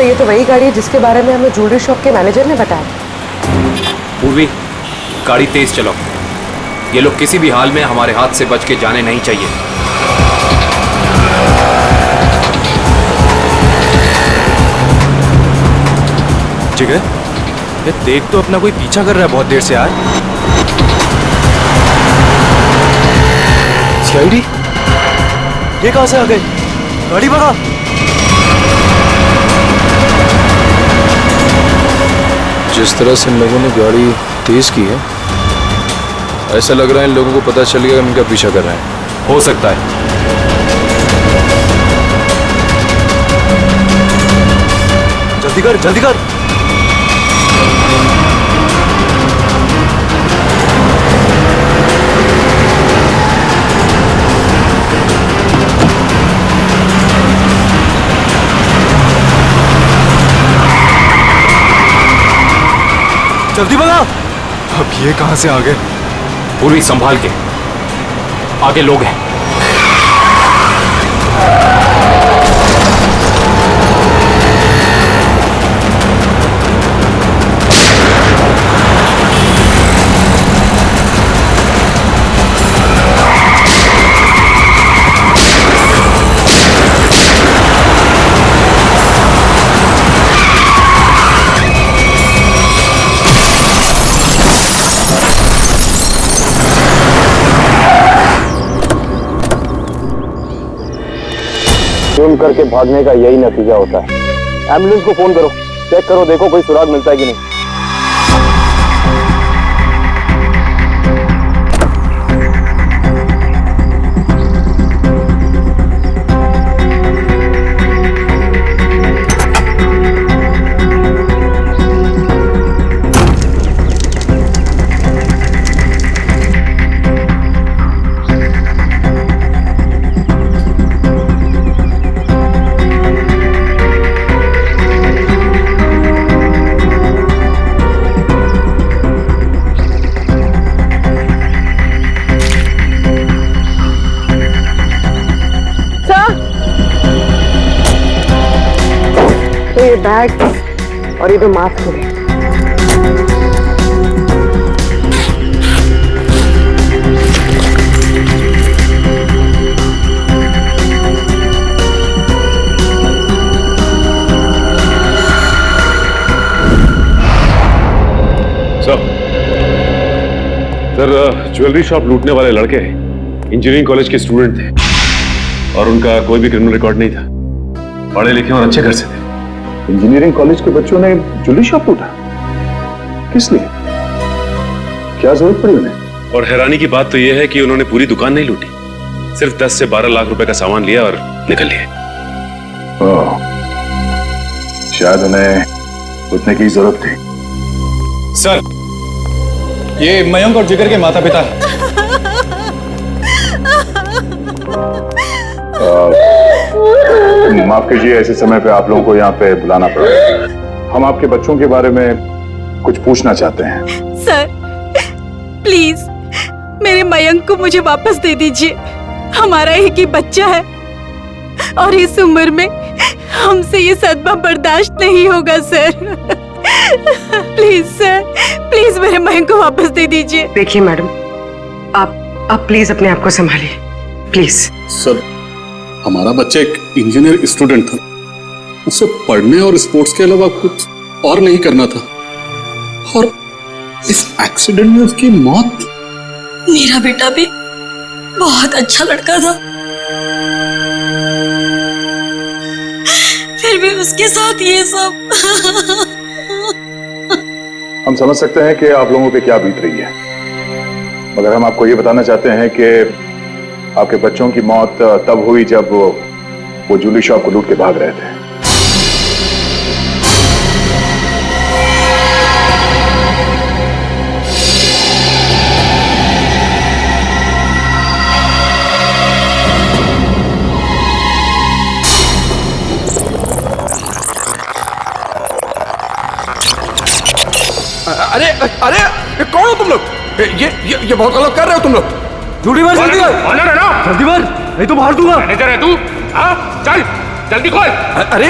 वैसे ये तो वही गाड़ी है जिसके बारे में हमें ज्वेलरी शॉप के मैनेजर ने बताया। पूर्वी, गाड़ी तेज चलाओ। ये लोग किसी भी हाल में हमारे हाथ से बच के जाने नहीं चाहिए। जिगर, ये देख तो अपना कोई पीछा कर रहा है बहुत देर से यार। सीआईडी? ये कहां से आ गए? गाड़ी भगा। जिस तरह से इन लोगों ने गाड़ी तेज की है, ऐसा लग रहा है इन लोगों को पता चल गया कि इनका पीछा कर रहे हैं। हो सकता है। जल्दी कर, जल्दी कर। जल्दी भगा। अब ये कहां से आ गए? पूर्वी, संभाल के, आगे लोग हैं। स्विम करके भागने का यही नतीजा होता है। एम्बुलेंस को फोन करो, चेक करो, देखो कोई सुराग मिलता है कि नहीं। ये बैग और ये 2 मास्क हो गए। सर, ज्वेलरी शॉप लूटने वाले लड़के इंजीनियरिंग कॉलेज के स्टूडेंट थे और उनका कोई भी क्रिमिनल रिकॉर्ड नहीं था। पढ़े लिखे और अच्छे घर से थे। इंजीनियरिंग कॉलेज के बच्चों ने ज्वेलरी शॉप लूटा? किस लिए? क्या जरूरत पड़ी उन्हें? और हैरानी की बात तो यह है कि उन्होंने पूरी दुकान नहीं लूटी, सिर्फ 10 से 12 लाख रुपए का सामान लिया और निकल लिए। शायद उन्हें उतने की जरूरत थी। सर, ये मयंक और जिगर के माता पिता हैं। माफ कीजिए, ऐसे समय पे आप लोगों को यहाँ पे बुलाना पड़ा। हम आपके बच्चों के बारे में कुछ पूछना चाहते हैं। सर, प्लीज मेरे मयंक को मुझे वापस दे दीजिए। हमारा एक ही बच्चा है और इस उम्र में हमसे ये सदमा बर्दाश्त नहीं होगा सर। प्लीज सर, प्लीज मेरे मयंक को वापस दे दीजिए। देखिए मैडम, आप प्लीज अपने आप को संभालिए, प्लीज। सर, हमारा बच्चा एक इंजीनियर स्टूडेंट था, उसे पढ़ने और स्पोर्ट्स के अलावा कुछ और नहीं करना था और इस एक्सीडेंट में उसकी मौत। मेरा बेटा भी बहुत अच्छा लड़का था, फिर भी उसके साथ ये सब। हम समझ सकते हैं कि आप लोगों पे क्या बीत रही है, मगर हम आपको ये बताना चाहते हैं कि आपके बच्चों की मौत तब हुई जब वो ज्वेलरी शॉप को लूट के भाग रहे थे। अरे अरे, ये कौन हो तुम लोग? ये बहुत गलत कर रहे हो तुम लोग। जल्दी मार, जल्दी मार, जल्दी मार, नहीं तो मार दूंगा। मैनेजर है तू? हाँ, चल जल्दी खोल। अरे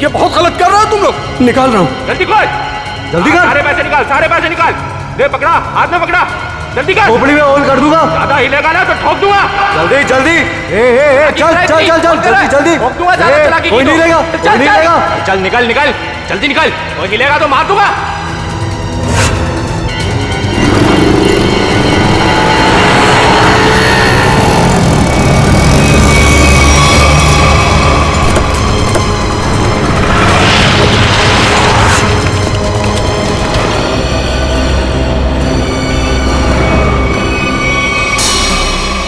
ये बहुत गलत कर रहे हो तुम लोग। निकाल रहा हूँ। जल्दी खोल, जल्दी कर। सारे पैसे निकाल, सारे पैसे निकाल। दे पकड़ा, हाथ में पकड़ा, जल्दी कर। खोपड़ी में होल कर दूंगा। ज्यादा हिलेगा ना तो ठोक दूंगा। जल्दी जल्दी। चल चल चल चल जल्दी जल्दी। ठोक दूंगा, ज्यादा चलाकी की कोई नहीं तो। लेगा, चल, कोई नहीं चल। लेगा। चल निकल निकल, जल्दी निकल। कोई हिलेगा तो मार दूंगा।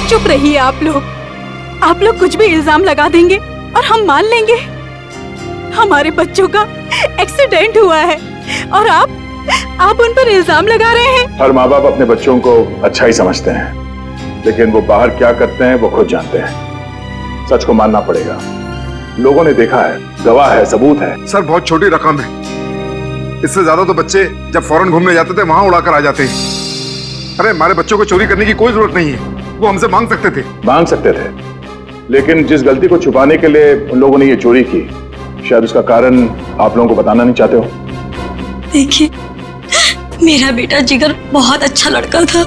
चुप रहिए आप लोग कुछ भी इल्जाम लगा देंगे और हम मान लेंगे। हमारे बच्चों का एक्सीडेंट हुआ है और आप उन पर इल्जाम लगा रहे हैं। हर माँ बाप अपने बच्चों को अच्छा ही समझते हैं, लेकिन वो बाहर क्या करते हैं वो खुद जानते हैं। सच को मानना पड़ेगा। लोगों ने देखा है, गवाह है, सबूत है। सर बहुत छोटी रकम है, इससे ज्यादा तो बच्चे जब फॉरेन घूमने जाते थे वहां उड़ाकर आ जाते हैं। अरे हमारे बच्चों को चोरी करने की कोई जरूरत नहीं है, वो हमसे मांग सकते थे, लेकिन जिस गलती को छुपाने के लिए उन लोगों ने ये चोरी की, शायद उसका कारण आप लोगों को बताना नहीं चाहते हो। देखिए, मेरा बेटा जिगर बहुत अच्छा लड़का था।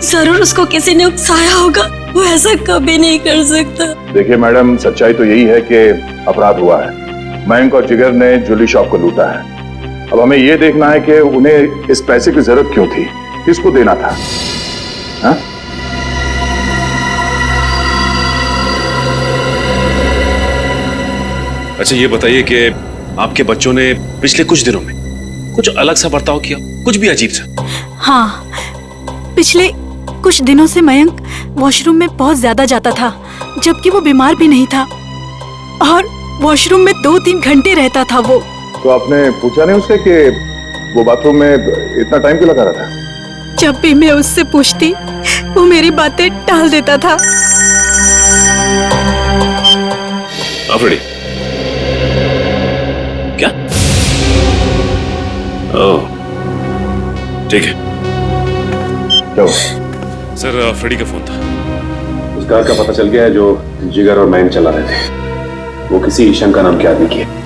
जरूर उसको किसी ने उकसाया होगा, वो ऐसा कभी नहीं कर सकता। देखिए मैडम, सच्चाई तो यही है कि अपराध हुआ है। मयंक और जिगर ने ज्वेलरी शॉप को लूटा है। अब हमें यह देखना है कि उन्हें इस पैसे की जरूरत क्यों थी, किसको देना था। हा? अच्छा ये बताइए कि आपके बच्चों ने पिछले कुछ दिनों में कुछ अलग सा बर्ताव किया, कुछ भी अजीब सा? हाँ, पिछले कुछ दिनों से मयंक वॉशरूम में बहुत ज्यादा जाता था, जबकि वो बीमार भी नहीं था, और वॉशरूम में 2-3 घंटे रहता था वो। तो आपने पूछा नहीं उससे कि वो बाथरूम में इतना टाइम क्यों लगा रहा था? जब भी मैं उससे पूछती, वो मेरी बातें टाल देता था। अफरीदी, क्या? ओह, ठीक है। क्यों? सर अफरीदी का फोन था। उस कार का पता चल गया है जो जिगर और मयंक चला रहे थे। वो किसी ईशन का नाम के आदमी की है।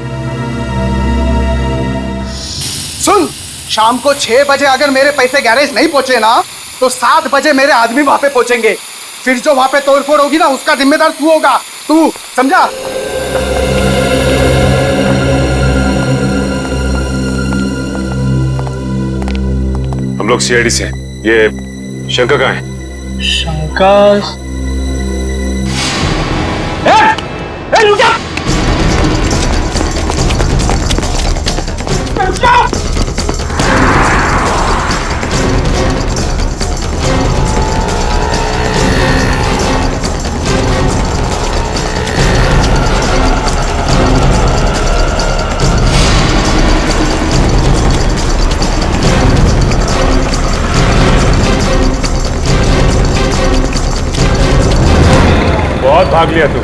सुन, शाम को 6 बजे अगर मेरे पैसे गैरेज नहीं पहुंचे ना, तो 7 बजे मेरे आदमी वहां पे पहुंचेंगे। फिर जो वहां पे तोड़फोड़ होगी ना, उसका जिम्मेदार तू होगा। तू समझा? हम लोग सीआईडी से हैं। ये शंकर कहाँ है? शंकर बहुत भाग लिया तू,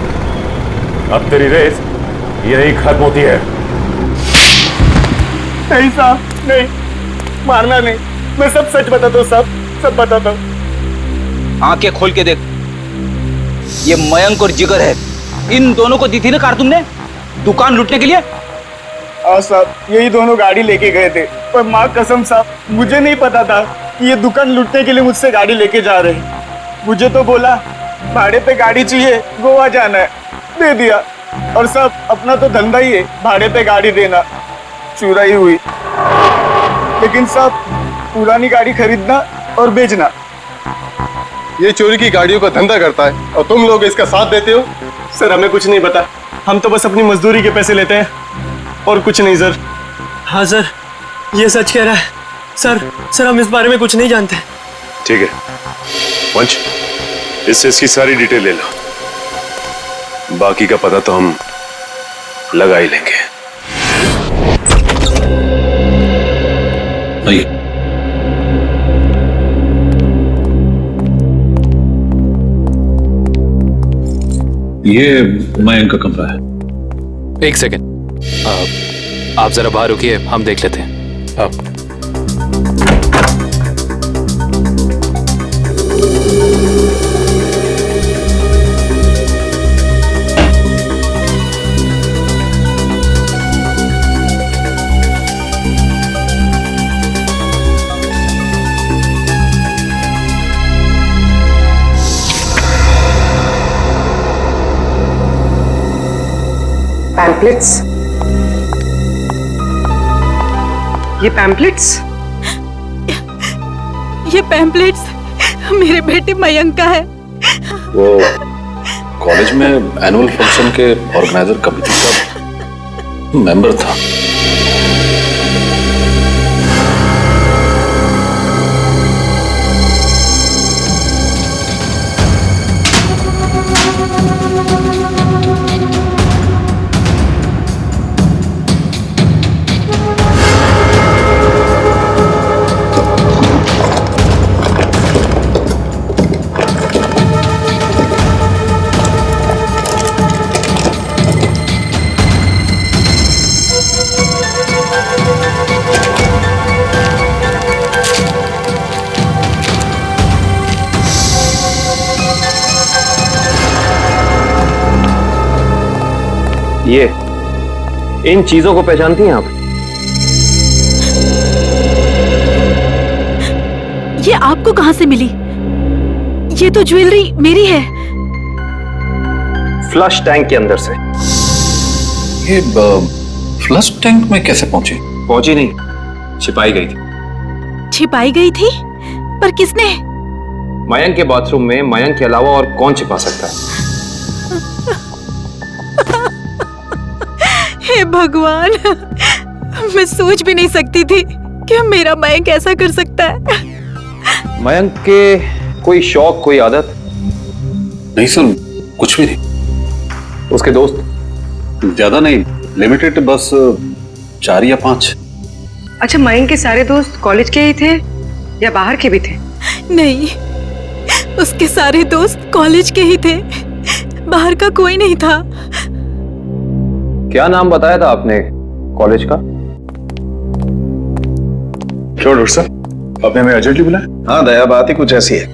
अब तेरी रेस यही खत्म होती है। नहीं साहब, नहीं, मारना नहीं। मैं सब सच बताता हूँ साहब, सब बताता हूँ। आंखें खोल के देख, ये मयंक और जिगर है। इन दोनों को दी थी ना कार तुमने दुकान लूटने के लिए? हाँ साहब, यही दोनों गाड़ी लेके गए थे, पर माँ कसम साहब, मुझे नहीं पता था कि ये दुकान लूटने के लिए मुझसे गाड़ी लेके जा रहे हैं। मुझे तो बोला भाड़े पे गाड़ी चाहिए, गोवा जाना है, दे दिया। और साहब, अपना तो धंधा ही है भाड़े पे गाड़ी देना। चुराई हुई, लेकिन साहब पुरानी गाड़ी खरीदना और बेचना। ये चोरी की गाड़ियों का धंधा करता है और तुम लोग इसका साथ देते हो। सर हमें कुछ नहीं पता, हम तो बस अपनी मजदूरी के पैसे लेते हैं और कुछ नहीं सर। हाँ सर, ये सच कह रहा है। सर हम इस बारे में कुछ नहीं जानते। ठीक है पंच, इससे इसकी सारी डिटेल ले लो, बाकी का पता तो हम लगा ही लेंगे। ये मयंक का कमरा है। एक सेकंड, आप जरा बाहर रुकिए, हम देख लेते हैं। आप पैम्पलेट्स, ये पैम्पलेट्स, ये पैम्पलेट्स मेरे बेटे मयंक का है। वो कॉलेज में एनुअल फंक्शन के ऑर्गेनाइजर कमेटी का मेंबर था। ये इन चीजों को पहचानती हैं आप? ये आपको कहां से मिली? ये तो ज्वेलरी मेरी है। फ्लश टैंक के अंदर से। ये फ्लश टैंक में कैसे पहुंची? पहुंची नहीं, छिपाई गई थी। छिपाई गई थी? पर किसने? मयंक के बाथरूम में मयंक के अलावा और कौन छिपा सकता है? हे भगवान, मैं सोच भी नहीं सकती थी कि मेरा मयंक ऐसा कर सकता है। मयंक के कोई शौक, कोई आदत? नहीं सर, कुछ भी नहीं। उसके दोस्त? ज्यादा नहीं, लिमिटेड, बस 4 या 5। अच्छा, मयंक के सारे दोस्त कॉलेज के ही थे या बाहर के भी थे? नहीं, उसके सारे दोस्त कॉलेज के ही थे, बाहर का कोई नहीं था। क्या नाम बताया था आपने कॉलेज का? क्यों डॉक्टर साहब, आपने हमें अर्जेंटली बुलाया? हाँ दया, बात ही कुछ ऐसी है।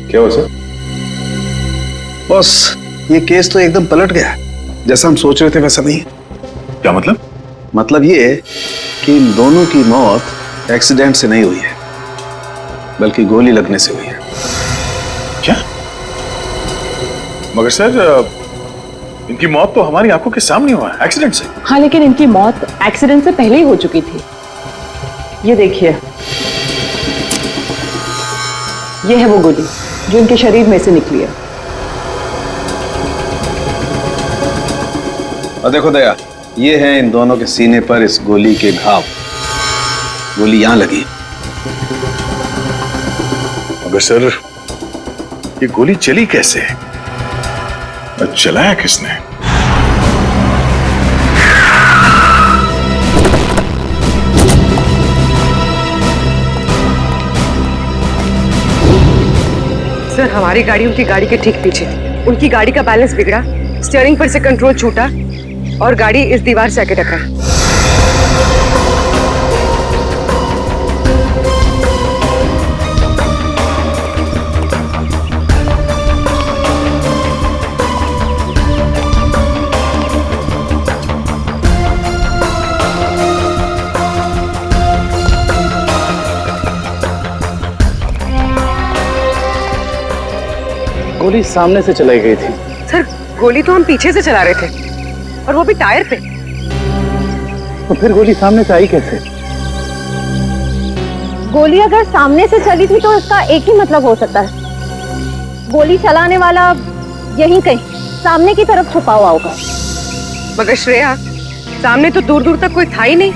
क्या हुआ सर? बॉस, ये केस तो एकदम पलट गया। जैसा हम सोच रहे थे वैसा नहीं। क्या मतलब? मतलब ये कि इन दोनों की मौत एक्सीडेंट से नहीं हुई है, बल्कि गोली लगने से हुई है। क्या? मगर सर, इनकी मौत तो हमारी आंखों के सामने हुआ है, एक्सीडेंट से। हाँ, लेकिन इनकी मौत एक्सीडेंट से पहले ही हो चुकी थी। ये देखिए, ये है वो गोली जो इनके शरीर में से निकली है। और देखो दया, ये है इन दोनों के सीने पर इस गोली के घाव। गोली यहां लगी। मगर सर, ये गोली चली कैसे? चलाया किसने? सर, हमारी गाड़ी उनकी गाड़ी के ठीक पीछे थी। उनकी गाड़ी का बैलेंस बिगड़ा, स्टीयरिंग पर से कंट्रोल छूटा और गाड़ी इस दीवार से आके टकरा। गोली सामने से चलाई गई थी। सर, गोली तो हम पीछे से चला रहे थे और वो भी टायर पे। तो फिर गोली सामने से आई कैसे? गोली अगर सामने से चली थी तो इसका एक ही मतलब हो सकता है, गोली चलाने वाला यहीं कहीं सामने की तरफ छुपा हुआ होगा। मगर श्रेया, सामने तो दूर दूर तक कोई था ही नहीं।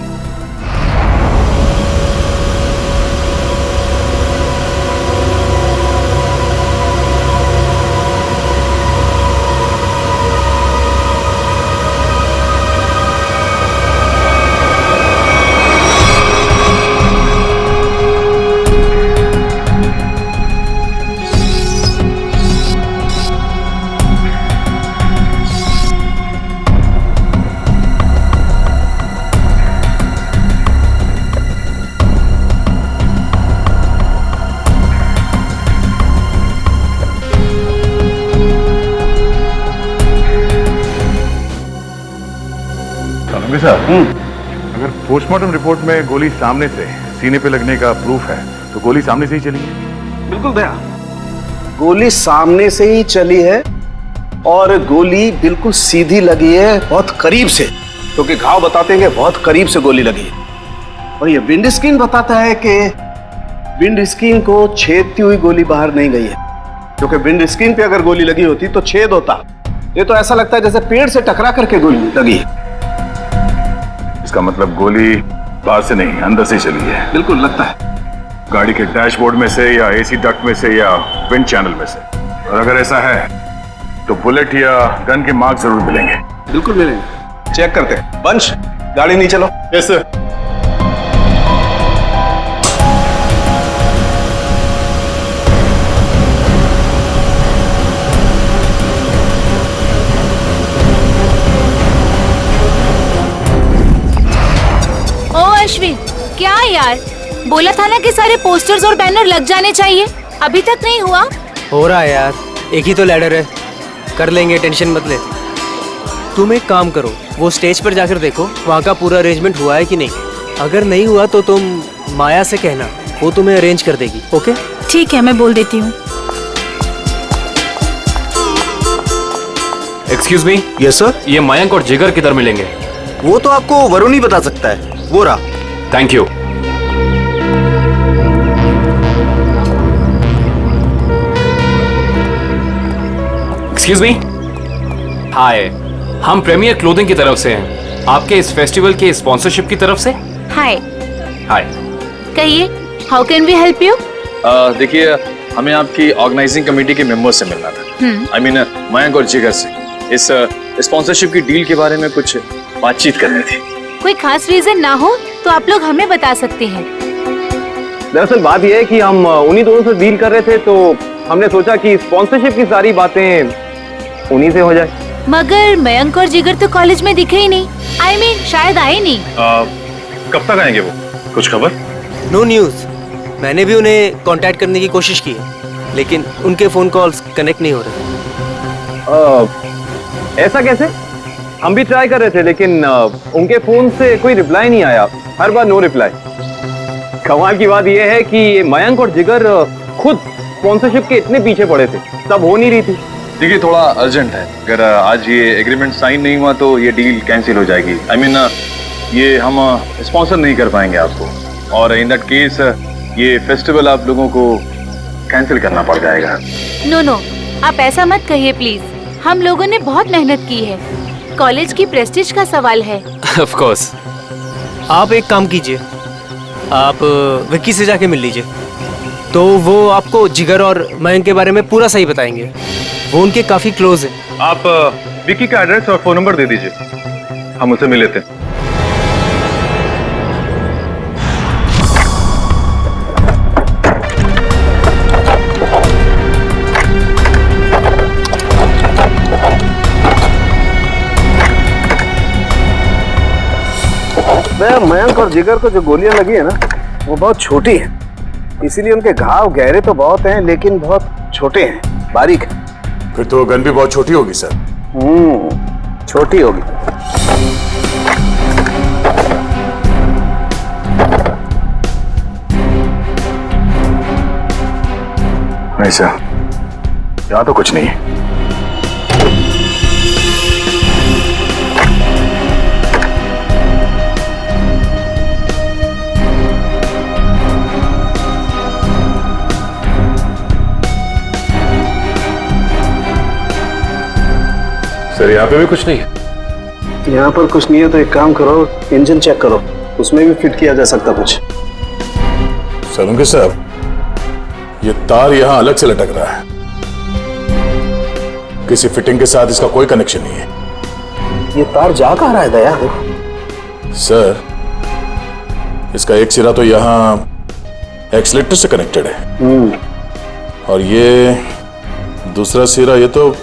अगर पोस्टमार्टम रिपोर्ट में गोली सामने से सीने पे लगने का प्रूफ है तो गोली सामने से ही चली है। बिल्कुल दया, गोली सामने से ही चली है और गोली बिल्कुल सीधी लगी है, बहुत करीब से। क्योंकि घाव बताते हैं कि बहुत करीब से गोली लगी है, और ये विंड स्क्रीन बताता है कि विंड स्क्रीन को छेदती हुई गोली बाहर नहीं गई है, क्योंकि विंड स्क्रीन पे अगर गोली लगी होती तो छेद होता। ये तो ऐसा लगता है जैसे पेड़ से टकरा करके गोली लगी है। इसका मतलब गोली बाहर से नहीं, अंदर से चली है। बिल्कुल लगता है गाड़ी के डैशबोर्ड में से या एसी डक्ट में से या विंड चैनल में से। और अगर ऐसा है तो बुलेट या गन के मार्क जरूर मिलेंगे। बिल्कुल मिलेंगे, चेक करते हैं। वंश, गाड़ी नहीं चलो। Yes sir. ओ अश्विन, क्या यार, बोला था ना कि सारे पोस्टर्स और बैनर लग जाने चाहिए, अभी तक नहीं हुआ। हो रहा है यार, एक ही तो लैडर है, कर लेंगे, टेंशन मत ले। तुम एक काम करो, वो स्टेज पर जाकर देखो वहाँ का पूरा अरेंजमेंट हुआ है कि नहीं। अगर नहीं हुआ तो तुम माया से कहना, वो तुम्हें अरेंज कर देगी। ओके ठीक है, मैं बोल देती हूँ। Excuse me. Yes sir. ये मयंक और जिगर किधर मिलेंगे? वो तो आपको वरुण ही बता सकता है, वो रहा। Thank you. Excuse me. Hi, हम प्रीमियर क्लोथिंग की तरफ से हैं, आपके इस फेस्टिवल के स्पॉन्सरशिप की तरफ से। हाय। हाय। कहिए, how can we help you? देखिए, हमें आपकी ऑर्गेनाइजिंग कमेटी के मेंबर से मिलना था। आई मीन मयंक और जिगर से। इस स्पॉन्सरशिप की डील के बारे में कुछ बातचीत करनी थी। कोई खास रीजन ना हो तो आप लोग हमें बता सकते हैं। दरअसल बात यह है कि हम उन्हीं दोनों से डील कर रहे थे, तो हमने सोचा कि स्पॉन्सरशिप की सारी बातें उन्हीं से हो जाए। मगर मयंक और जिगर तो कॉलेज में दिखे ही नहीं। I mean, शायद आए नहीं। कब तक आएंगे वो? कुछ खबर? No news. मैंने भी उन्हें कांटेक्ट करने की कोशिश की है, लेकिन उनके फोन कॉल्स कनेक्ट नहीं हो रहे। ऐसा कैसे? हम भी ट्राई कर रहे थे, लेकिन उनके फोन से कोई रिप्लाई नहीं आया, हर बार नो रिप्लाई। कमाल की बात यह है कि मयंक और जिगर खुद स्पॉन्सरशिप के इतने पीछे पड़े थे, तब हो नहीं रही थी। देखिए, थोड़ा अर्जेंट है। अगर आज ये एग्रीमेंट साइन नहीं हुआ तो ये डील कैंसिल हो जाएगी। आई मीन ये हम स्पॉन्सर नहीं कर पाएंगे आपको, और इन दैट केस ये फेस्टिवल आप लोगों को कैंसिल करना पड़ जाएगा। नो नो, आप ऐसा मत कहिए प्लीज। हम लोगों ने बहुत मेहनत की है, कॉलेज की प्रेस्टीज का सवाल है। Of course. आप एक काम कीजिए, आप विक्की से जाके मिल लीजिए, तो वो आपको जिगर और मयंक के बारे में पूरा सही बताएंगे। वो उनके काफी क्लोज है। आप विक्की का एड्रेस और फोन नंबर दे दीजिए, हम उसे मिल लेते हैं। मयंक और जिगर को जो गोलियां लगी है ना, वो बहुत छोटी है, इसीलिए उनके घाव गहरे तो बहुत हैं, लेकिन बहुत छोटे हैं, बारीक है। फिर तो गन भी बहुत छोटी होगी सर। छोटी होगी। नहीं सर, यहाँ तो कुछ नहीं है। सर, यहाँ पे भी कुछ नहीं है। यहाँ पर कुछ नहीं है तो एक काम करो, इंजन चेक करो, उसमें भी फिट किया जा सकता कुछ। सलूंगे साहब, ये तार यहाँ अलग से लटक रहा है, किसी फिटिंग के साथ इसका कोई कनेक्शन नहीं है। ये तार जा कहाँ रहा है दया? सर, इसका एक सिरा तो यहाँ एक्सीलेटर से कनेक्टेड है, और ये दूसरा सिरा ये तो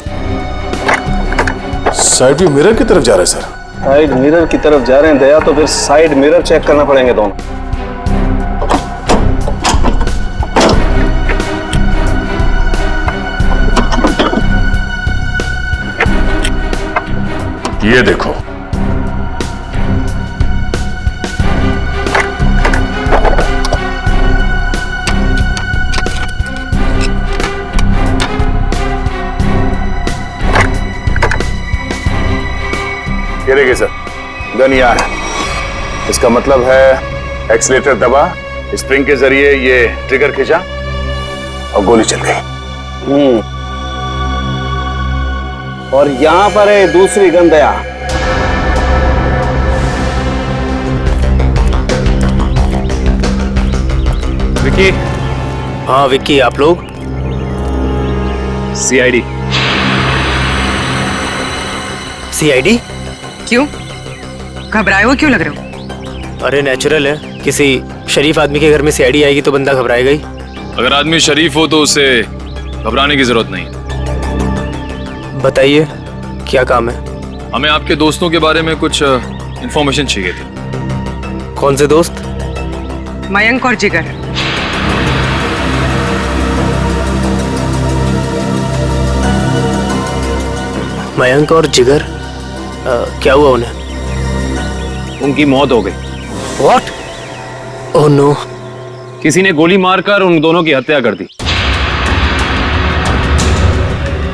साइड व्यू मिरर की तरफ जा रहा है सर। साइड मिरर की तरफ जा रहे हैं दया, तो फिर साइड मिरर चेक करना पड़ेंगे दोनों। ये देखो, ये देखिए सर, गन यहाँ है। इसका मतलब है एक्सीलेटर दबा, स्प्रिंग के जरिए ये ट्रिगर खींचा और गोली चल गई। और यहाँ पर है दूसरी गन दया। विकी। हाँ विक्की, आप लोग? सीआईडी। सीआईडी? क्यों? घबराए हो क्यों लग रहे हो? अरे नेचुरल है, किसी शरीफ आदमी के घर में सीआईडी आएगी तो बंदा घबराएगा ही। अगर आदमी शरीफ हो तो उसे घबराने की जरूरत नहीं। बताइए क्या काम है? हमें आपके दोस्तों के बारे में कुछ इंफॉर्मेशन चाहिए थी। कौन से दोस्त? मयंक और जिगर। मयंक और जिगर? क्या हुआ उन्हें? उनकी मौत हो गई। What? Oh no! किसी ने गोली मारकर उन दोनों की हत्या कर दी।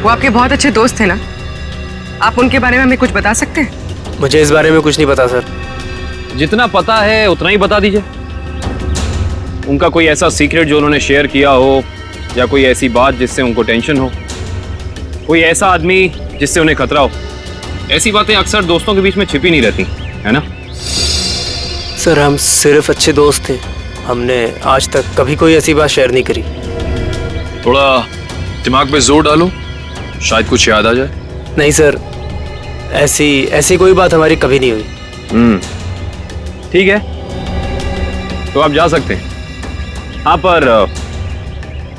वो आपके बहुत अच्छे दोस्त थे ना? आप उनके बारे में हमें कुछ बता सकते हैं? मुझे इस बारे में कुछ नहीं पता सर। जितना पता है उतना ही बता दीजिए। उनका कोई ऐसा सीक्रेट जो उन्होंने शेयर किया हो, या कोई ऐसी बात जिससे उनको टेंशन हो, कोई ऐसा आदमी जिससे उन्हें खतरा हो। ऐसी बातें अक्सर दोस्तों के बीच में छिपी नहीं रहती, है ना? सर हम सिर्फ अच्छे दोस्त थे, हमने आज तक कभी कोई ऐसी बात शेयर नहीं करी। थोड़ा दिमाग पे जोर डालो, शायद कुछ याद आ जाए। नहीं सर, ऐसी कोई बात हमारी कभी नहीं हुई। ठीक है, तो आप जा सकते हैं। हाँ, पर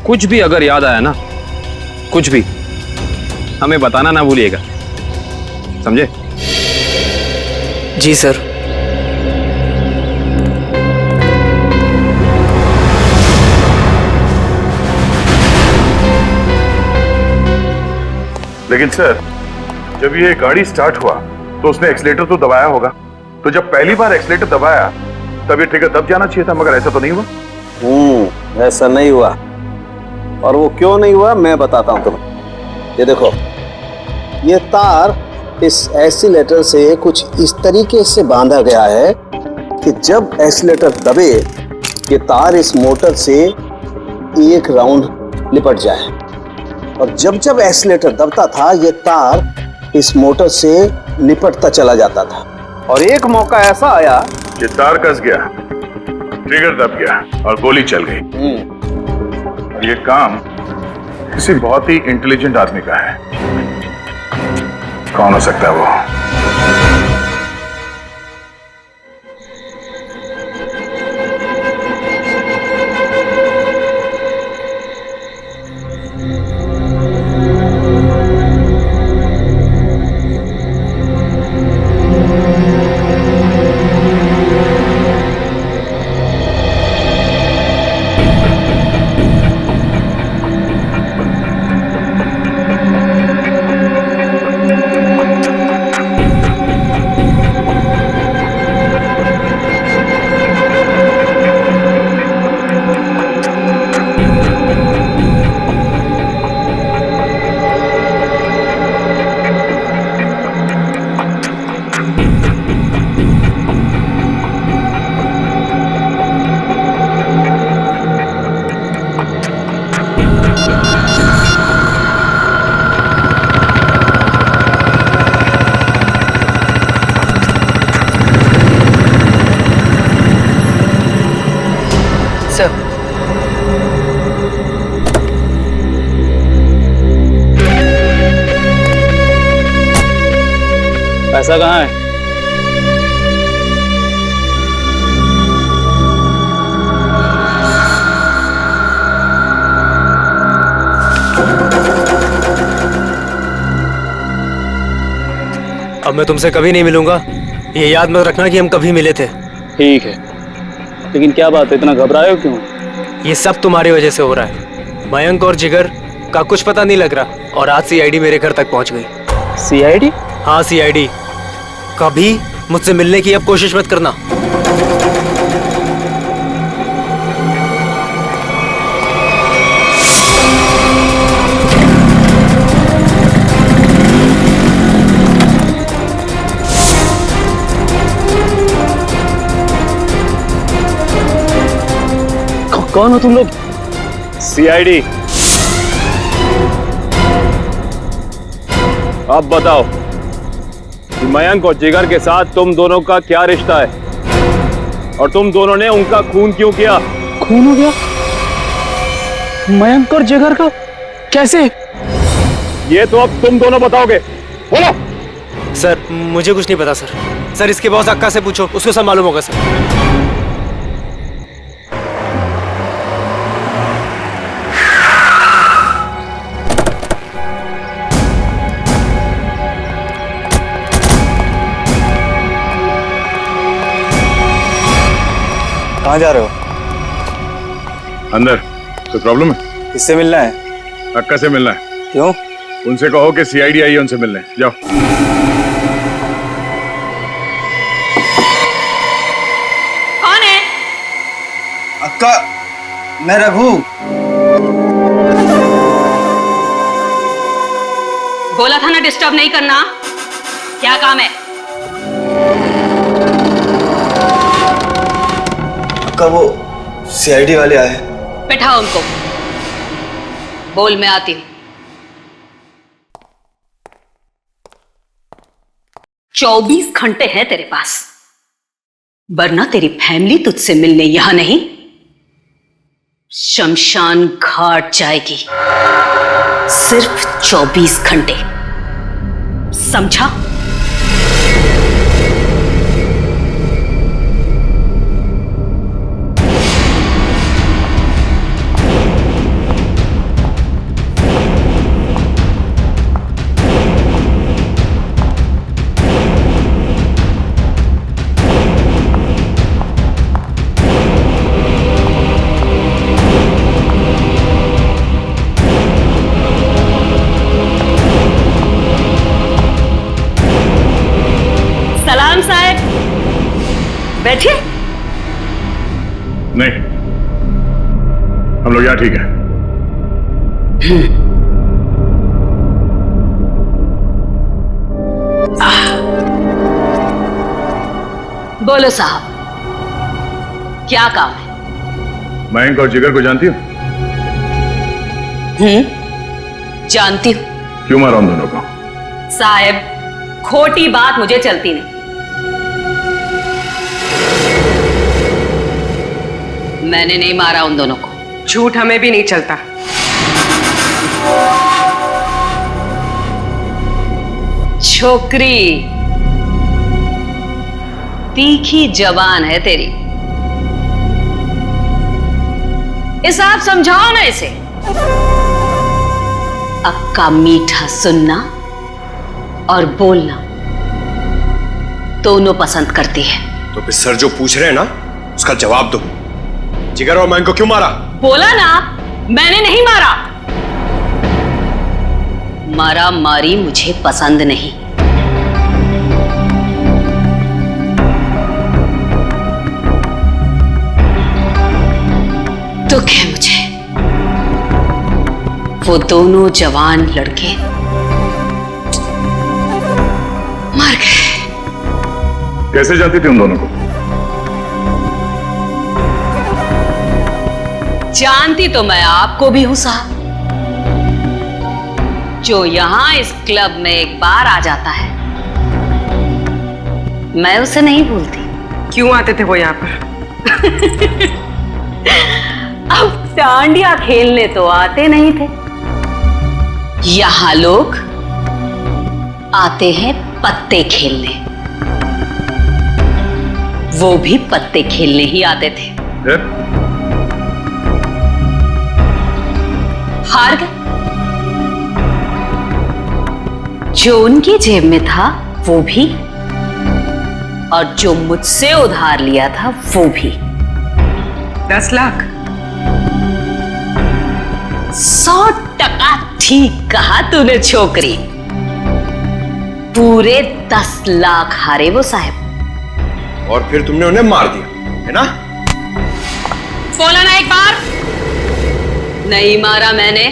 कुछ भी अगर याद आया ना, कुछ भी, हमें बताना ना भूलिएगा, समझे? जी सर। लेकिन सर, जब ये गाड़ी स्टार्ट हुआ तो उसने एक्सीलेटर तो दबाया होगा, तो जब पहली बार एक्सीलेटर दबाया तब ये ट्रिगर दब जाना चाहिए था, मगर ऐसा तो नहीं हुआ। ऐसा नहीं हुआ। और वो क्यों नहीं हुआ मैं बताता हूं तुम्हें। ये देखो, ये तार इस एक्सीलेटर से कुछ इस तरीके से बांधा गया है कि जब एक्सीलेटर दबे ये तार इस मोटर से एक राउंड लिपट जाए, और जब जब एक्सीलेटर दबता था ये तार इस मोटर से लिपटता चला जाता था। और एक मौका ऐसा आया कि तार कस गया, ट्रिगर दब गया और गोली चल गई। और ये काम किसी बहुत ही इंटेलिजेंट आदमी का है। कौन हो सकता है वो? पैसा कहाँ है? अब मैं तुमसे कभी नहीं मिलूंगा, ये याद मत रखना कि हम कभी मिले थे। ठीक है, लेकिन क्या बात है, इतना घबराए हो क्यों? ये सब तुम्हारी वजह से हो रहा है। मयंक और जिगर का कुछ पता नहीं लग रहा, और आज सीआईडी मेरे घर तक पहुंच गई। सीआईडी? हाँ सीआईडी। कभी मुझसे मिलने की अब कोशिश मत करना। कौन हो तुम लोग? सीआईडी। अब बताओ कि मयंक और जिगर के साथ तुम दोनों का क्या रिश्ता है और तुम दोनों ने उनका खून क्यों किया? खून हो गया? मयंक और जिगर का कैसे? ये तो अब तुम दोनों बताओगे। बोलो। सर मुझे कुछ नहीं पता सर। सर इसके बॉस अक्का से पूछो, उसको सब मालूम होगा सर। कहाँ जा रहे हो? अंदर। कोई प्रॉब्लम है? किससे मिलना है? अक्का से मिलना है। क्यों? उनसे कहो कि सीआईडी आई है उनसे मिलने। जाओ। कौन है? अक्का, मैं रघु। बोला था ना डिस्टर्ब नहीं करना। क्या काम है? अक्का वो सीआईडी वाले आए। बैठाओ उनको। बोल, मैं आती हूँ। 24 घंटे हैं तेरे पास, वरना तेरी फैमिली तुझसे मिलने यहां नहीं, शमशान घाट जाएगी। सिर्फ 24 घंटे, समझा? बैठिए। नहीं, हम लोग यहाँ ठीक है। बोलो साहब, क्या काम है? मयंक और जिगर को जानती हो? जानती हूं। क्यों मारा उन दोनों को? साहब, खोटी बात मुझे चलती नहीं। मैंने नहीं मारा उन दोनों को। झूठ हमें भी नहीं चलता। छोकरी तीखी जबान है तेरी, इसे आप समझाओ ना इसे। अक्का मीठा सुनना और बोलना दोनों पसंद करती है। तो फिर सर जो पूछ रहे हैं ना उसका जवाब दो। जिगर और मयंक को क्यों मारा? बोला ना, मैंने नहीं मारा। मारा मारी मुझे पसंद नहीं। दुख है मुझे, वो दोनों जवान लड़के मर गए। कैसे जानती थी उन दोनों को? जानती तो मैं आपको भी हूं साहब। जो यहां इस क्लब में एक बार आ जाता है, मैं उसे नहीं भूलती। क्यों आते थे वो यहाँ पर? अब डांडिया खेलने तो आते नहीं थे। यहां लोग आते हैं पत्ते खेलने। वो भी पत्ते खेलने ही आते थे। हार गए। जो उनकी जेब में था वो भी, और जो मुझसे उधार लिया था वो भी। 10 लाख? 100% ठीक कहा तूने छोकरी। पूरे 10 लाख हारे वो साहब। और फिर तुमने उन्हें मार दिया, है ना? बोला ना एक बार। नहीं मारा मैंने।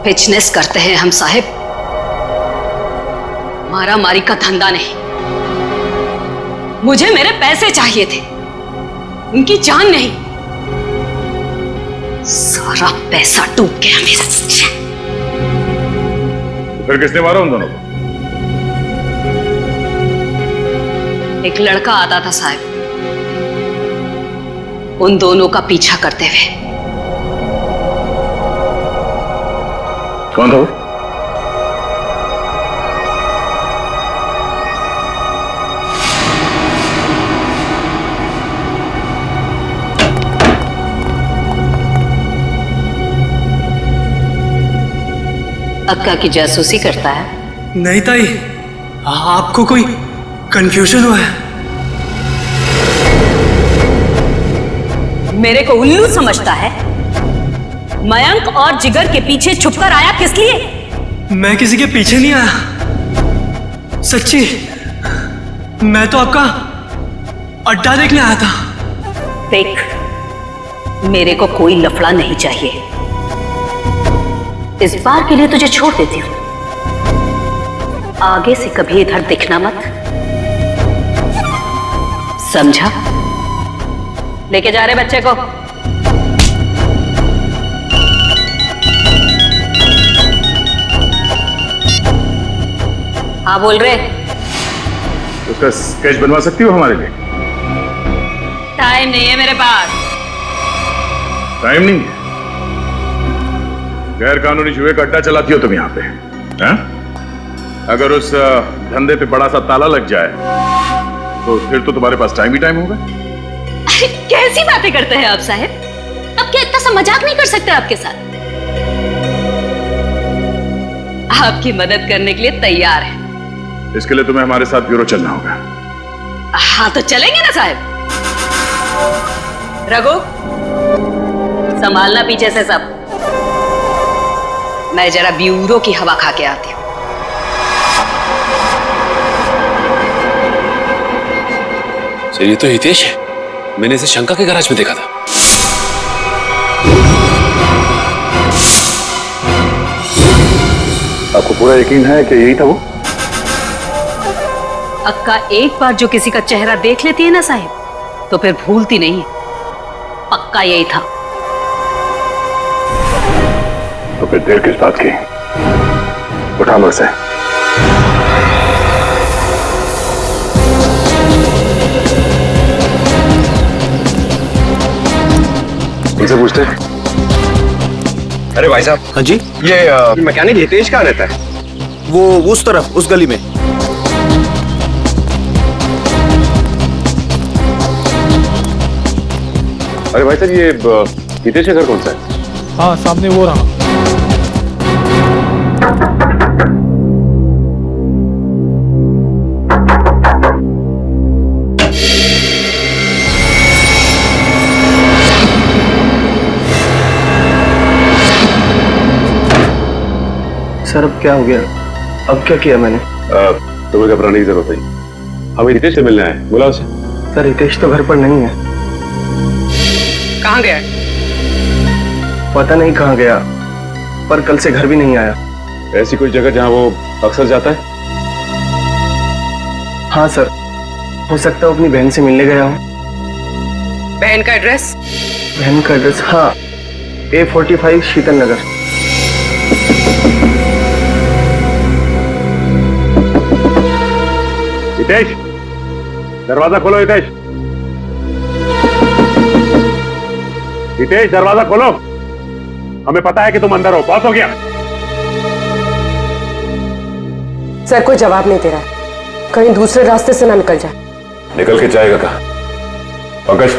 बिजनेस करते हैं हम साहब, मारा मारी का धंधा नहीं। मुझे मेरे पैसे चाहिए थे, उनकी जान नहीं। सारा पैसा डूब गया मेरा। फिर किसने मारा उन दोनों को? एक लड़का आता था साहब, उन दोनों का पीछा करते हुए। कौन था वो? अक्का की जासूसी करता है? नहीं ताई, आपको कोई कंफ्यूजन हुआ है? मेरे को उल्लू समझता है? मयंक और जिगर के पीछे छुपकर आया किस लिए? मैं किसी के पीछे नहीं आया, सच्ची। मैं तो आपका अड्डा देखने आया था। देख, मेरे को कोई लफड़ा नहीं चाहिए। इस बार के लिए तुझे छोड़ देती हूं, आगे से कभी इधर दिखना मत, समझा? लेके जा रहे बच्चे को। हाँ बोल रहे। उसका स्केच बनवा सकती हो हमारे लिए? टाइम नहीं है मेरे पास। टाइम नहीं है? गैर कानूनी जुए का अड्डा चलाती हो तुम यहाँ पे, हैं? अगर उस धंधे पे बड़ा सा ताला लग जाए तो फिर तो तुम्हारे पास टाइम ही टाइम होगा। कैसी बातें करते हैं आप साहब? अब क्या इतना सा मजाक नहीं कर सकते आपके साथ? आपकी मदद करने के लिए तैयार है। इसके लिए तुम्हें हमारे साथ ब्यूरो चलना होगा। हाँ तो चलेंगे ना साहब। रघु, संभालना पीछे से सब। मैं जरा ब्यूरो की हवा खा के आती हूँ। सर ये तो हितेश है, मैंने इसे शंका के गैराज में देखा था। आपको पूरा यकीन है कि यही था वो? अक्का एक बार जो किसी का चेहरा देख लेती है ना साहिब, तो फिर भूलती नहीं है। पक्का यही था। तो फिर देर किस बात की? उठा लो इसे। उनसे पूछते। अरे भाई साहब। हाँ जी। ये मैकेनिक हितेश कहाँ रहता है? वो उस तरफ, उस गली में। अरे भाई साहब, ये हितेश का घर कौन सा है? हाँ सामने वो रहा। सर अब क्या हो गया? अब क्या किया मैंने? तुम्हें घबराने की जरूरत नहीं, हमें हितेश से मिलना है, बुलाओ उसे। सर हितेश तो घर पर नहीं है। कहाँ गया? पता नहीं कहाँ गया, पर कल से घर भी नहीं आया। ऐसी कोई जगह जहाँ वो अक्सर जाता है? हाँ सर, हो सकता है अपनी बहन से मिलने गया हूँ। बहन का एड्रेस? बहन का एड्रेस, हाँ, A45 शीतल नगर। हितेश, दरवाजा खोलो। हितेश, हितेश दरवाजा खोलो। हमें पता है कि तुम अंदर हो। बहुत हो गया। सर कोई जवाब नहीं दे रहा है, कहीं दूसरे रास्ते से ना निकल जाए। निकल के जाएगा कहाँ? पंकज,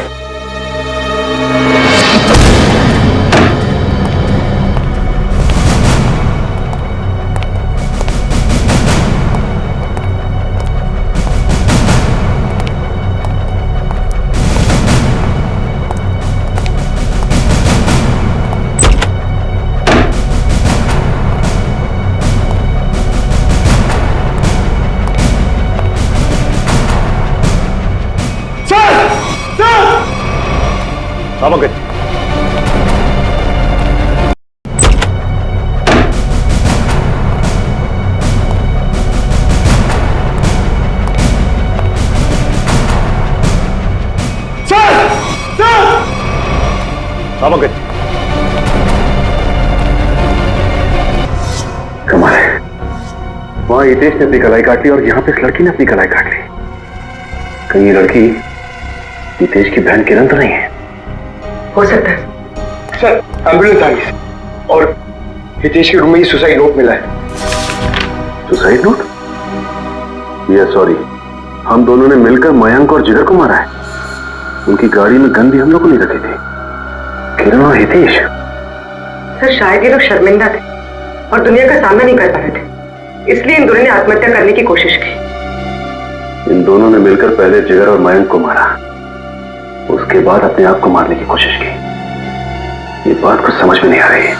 पंकज, हाँ पंकज। कमाल है, वहां हितेश ने अपनी कलाई काट ली और यहाँ पे इस लड़की ने अपनी कलाई काट ली। कहीं ये लड़की हितेश की बहन किरण तो नहीं है? हो सकता है। सर एम्बुलेंस आ गई और हितेश के रूम में ही सुसाइड नोट मिला है। Suicide note? ये सॉरी, हम दोनों ने मिलकर मयंक और जिगर को मारा है। उनकी गाड़ी में गन भी हम लोग को नहीं रखी थी। किरण और हितेश। सर शायद ये लोग शर्मिंदा थे और दुनिया का सामना नहीं कर पा रहे थे, इसलिए इन दोनों ने आत्महत्या करने की कोशिश की। इन दोनों ने मिलकर पहले जिगर और मयंक को मारा, उसके बाद अपने आप को मारने की कोशिश की। ये बात कुछ समझ में नहीं आ रही है।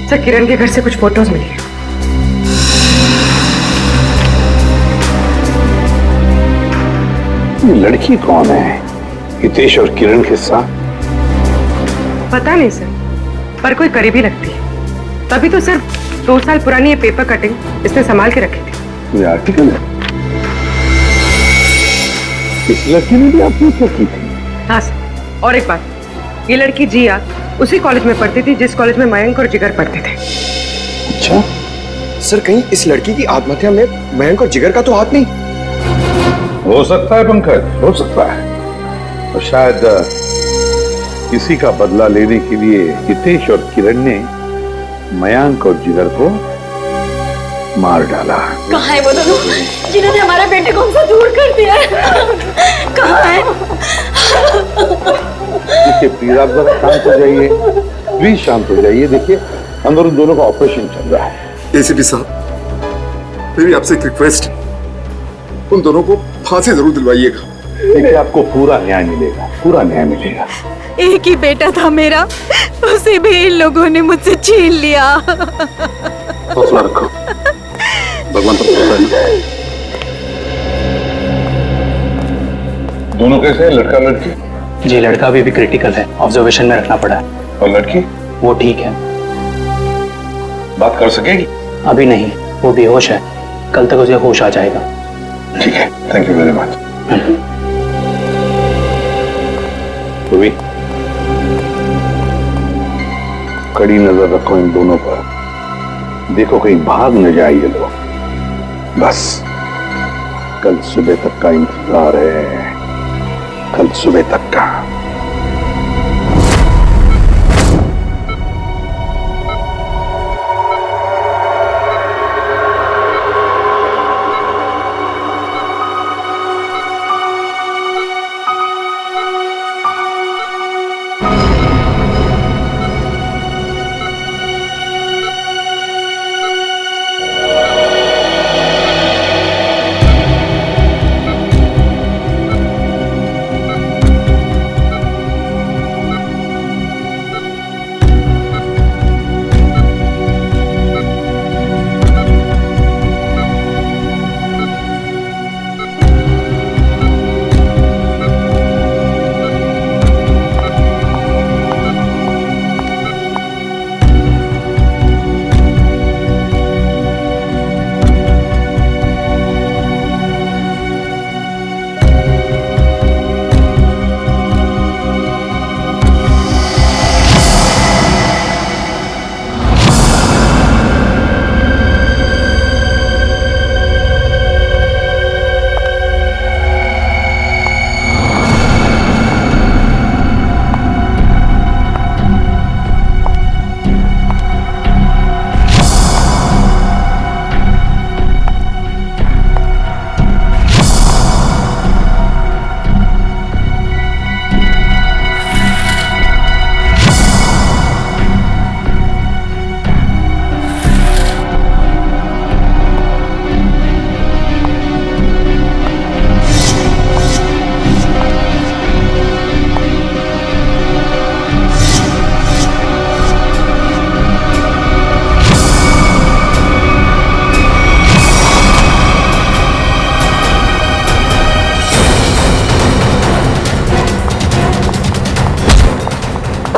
सर किरण के घर से कुछ फोटोज मिली है। ये लड़की कौन है? हितेश और किरण के साथ? पता नहीं सर, पर कोई करीबी लगती है। तभी तो सर 2 साल पुरानी ये पेपर कटिंग इसने संभाल के रखी थी। ये आर्टिकल है? इस लड़की ने भी आत्महत्या की थी? हाँ सर, और एक बात, ये लड़की जिया उसी कॉलेज में पढ़ती थी जिस कॉलेज में मयंक और जिगर पढ़ते थे। अच्छा सर, कहीं इस लड़की की आत्महत्या में मयंक और जिगर का तो हाथ नहीं? हो सकता है पंकज, हो सकता है। और शायद किसी का बदला लेने के लिए हितेश और किरण ने मयंक और जिगर को मार डाला। कहाँ है वो दोनों जिन्होंने हमारे बेटे को हमसे दूर कर दिया है? कहाँ है? देखिए प्लीज आप जरा शांत हो जाइए, प्लीज शांत हो जाइए। देखिए अंदर उन दोनों का ऑपरेशन चल रहा है। एसीपी साहब, मेरी आपसे एक रिक्वेस्ट, उन दोनों को फांसी जरूर दिलवाइएगा। देखिए आपको पूरा न्याय मिलेगा, पूरा न्याय मिलेगा। एक ही बेटा था मेरा, उसे भी इन लोगों ने मुझसे छीन लिया। हौसला रखो, भगवान पर भरोसा है। दोनों कैसे हैं, लड़का लड़की? जी लड़का अभी भी क्रिटिकल है, ऑब्जर्वेशन में रखना पड़ा है। और लड़की? वो ठीक है। बात कर सकेगी? अभी नहीं, वो बेहोश है, कल तक उसे होश आ जाएगा। ठीक है, थैंक यू वेरी मच। कड़ी नजर रखो इन दोनों पर, देखो कहीं भाग न जाए ये लोग। बस कल सुबह तक का इंतजार है, कल सुबह तक का।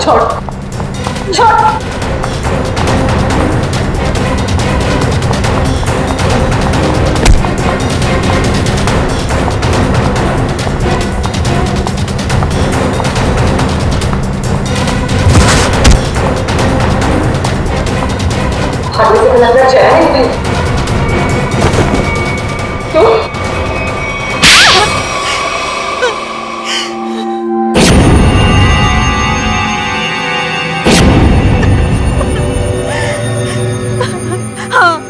छोड़ छोड़। लगना चाहिए क्यों?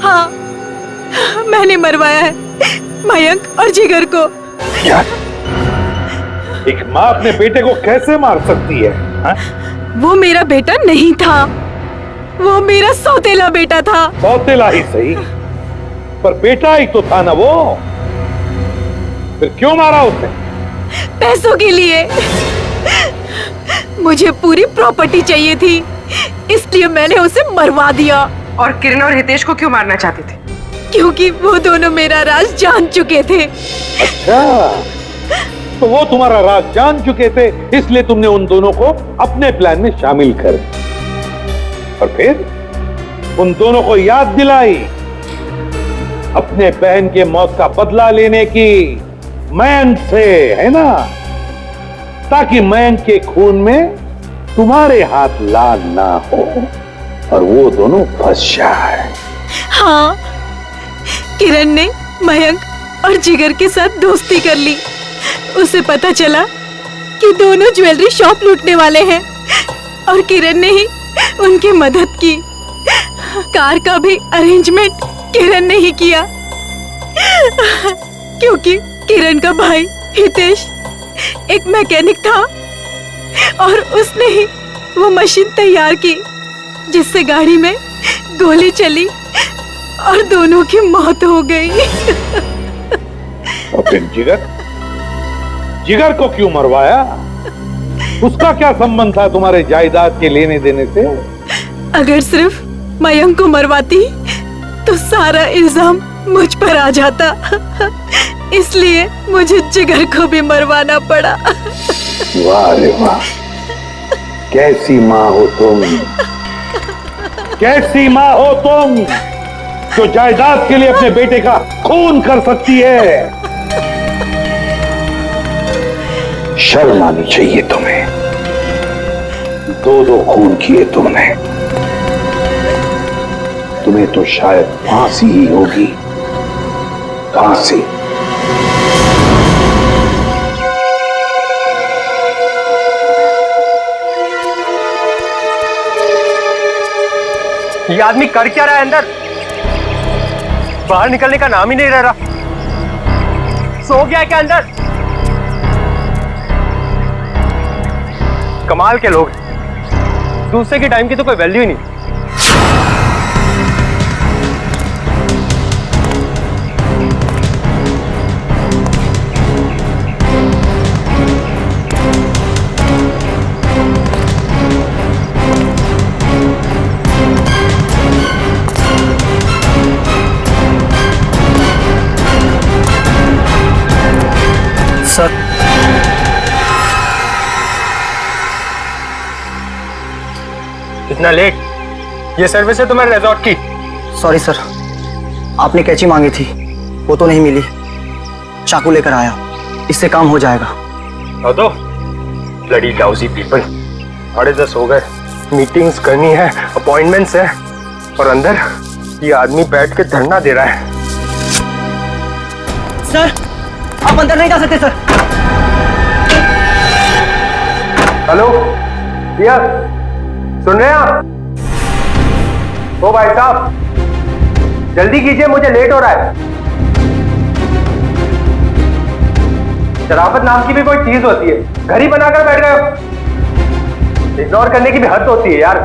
हाँ, मैंने मरवाया है मयंक और जिगर को। क्या? एक माँ अपने बेटे को कैसे मार सकती है? हा? वो मेरा बेटा नहीं था, वो मेरा सौतेला बेटा था। सौतेला ही सही, पर बेटा ही तो था ना वो। फिर क्यों मारा उसे? पैसों के लिए। मुझे पूरी प्रॉपर्टी चाहिए थी, इसलिए मैंने उसे मरवा दिया। और किरण और हितेश को क्यों मारना चाहते थे? क्योंकि वो दोनों मेरा राज जान चुके थे। अच्छा, तो वो तुम्हारा राज जान चुके थे, इसलिए तुमने उन दोनों को अपने प्लान में शामिल कर दिया। और फिर उन दोनों को याद दिलाई अपने बहन के मौत का बदला लेने की मयंक से, है ना? ताकि मयंक के खून में तुम्हारे हाथ लाल ना हो और वो दोनों फंस जाए। हाँ, किरण ने मयंक और जिगर के साथ दोस्ती कर ली। उसे पता चला कि दोनों ज्वेलरी शॉप लूटने वाले हैं और किरण ने ही उनकी मदद की। कार का भी अरेंजमेंट किरण ने ही किया, क्योंकि किरण का भाई हितेश एक मैकेनिक था और उसने ही वो मशीन तैयार की जिससे गाड़ी में गोली चली और दोनों की मौत हो गई। और फिर जिगर को क्यों मरवाया? उसका क्या संबंध था तुम्हारे जायदाद के लेने देने से? अगर सिर्फ मयंक को मरवाती तो सारा इल्जाम मुझ पर आ जाता, इसलिए मुझे जिगर को भी मरवाना पड़ा। वाह रे वाह, कैसी माँ हो तुम, कैसी माँ हो तुम जो जायदाद के लिए अपने बेटे का खून कर सकती है। शर्म आनी चाहिए तुम्हें, दो खून किए तुमने। तुम्हें तो शायद फांसी ही होगी, फांसी। ये आदमी कर क्या रहा है अंदर? बाहर निकलने का नाम ही नहीं ले रहा। सो गया क्या अंदर? कमाल के लोग, दूसरे के टाइम की तो कोई वैल्यू ही नहीं। सर, कितना लेट? ये सर्विस है तुम्हारे रिजॉर्ट की? सॉरी सर, आपने कैंची मांगी थी, वो तो नहीं मिली। चाकू लेकर आया, इससे काम हो जाएगा। दो ब्लडी लाउजी पीपल। 10:30 हो गए, मीटिंग्स करनी है, अपॉइंटमेंट्स है, और अंदर ये आदमी बैठ के धरना दे रहा है। सर, आप अंदर नहीं जा सकते सर। हेलो भैया, सुन रहे हैं आप? ओ भाई साहब, जल्दी कीजिए, मुझे लेट हो रहा है। शराफत नाम की भी कोई चीज होती है, घर ही बनाकर बैठ गए हो। इग्नोर करने की भी हद होती है यार।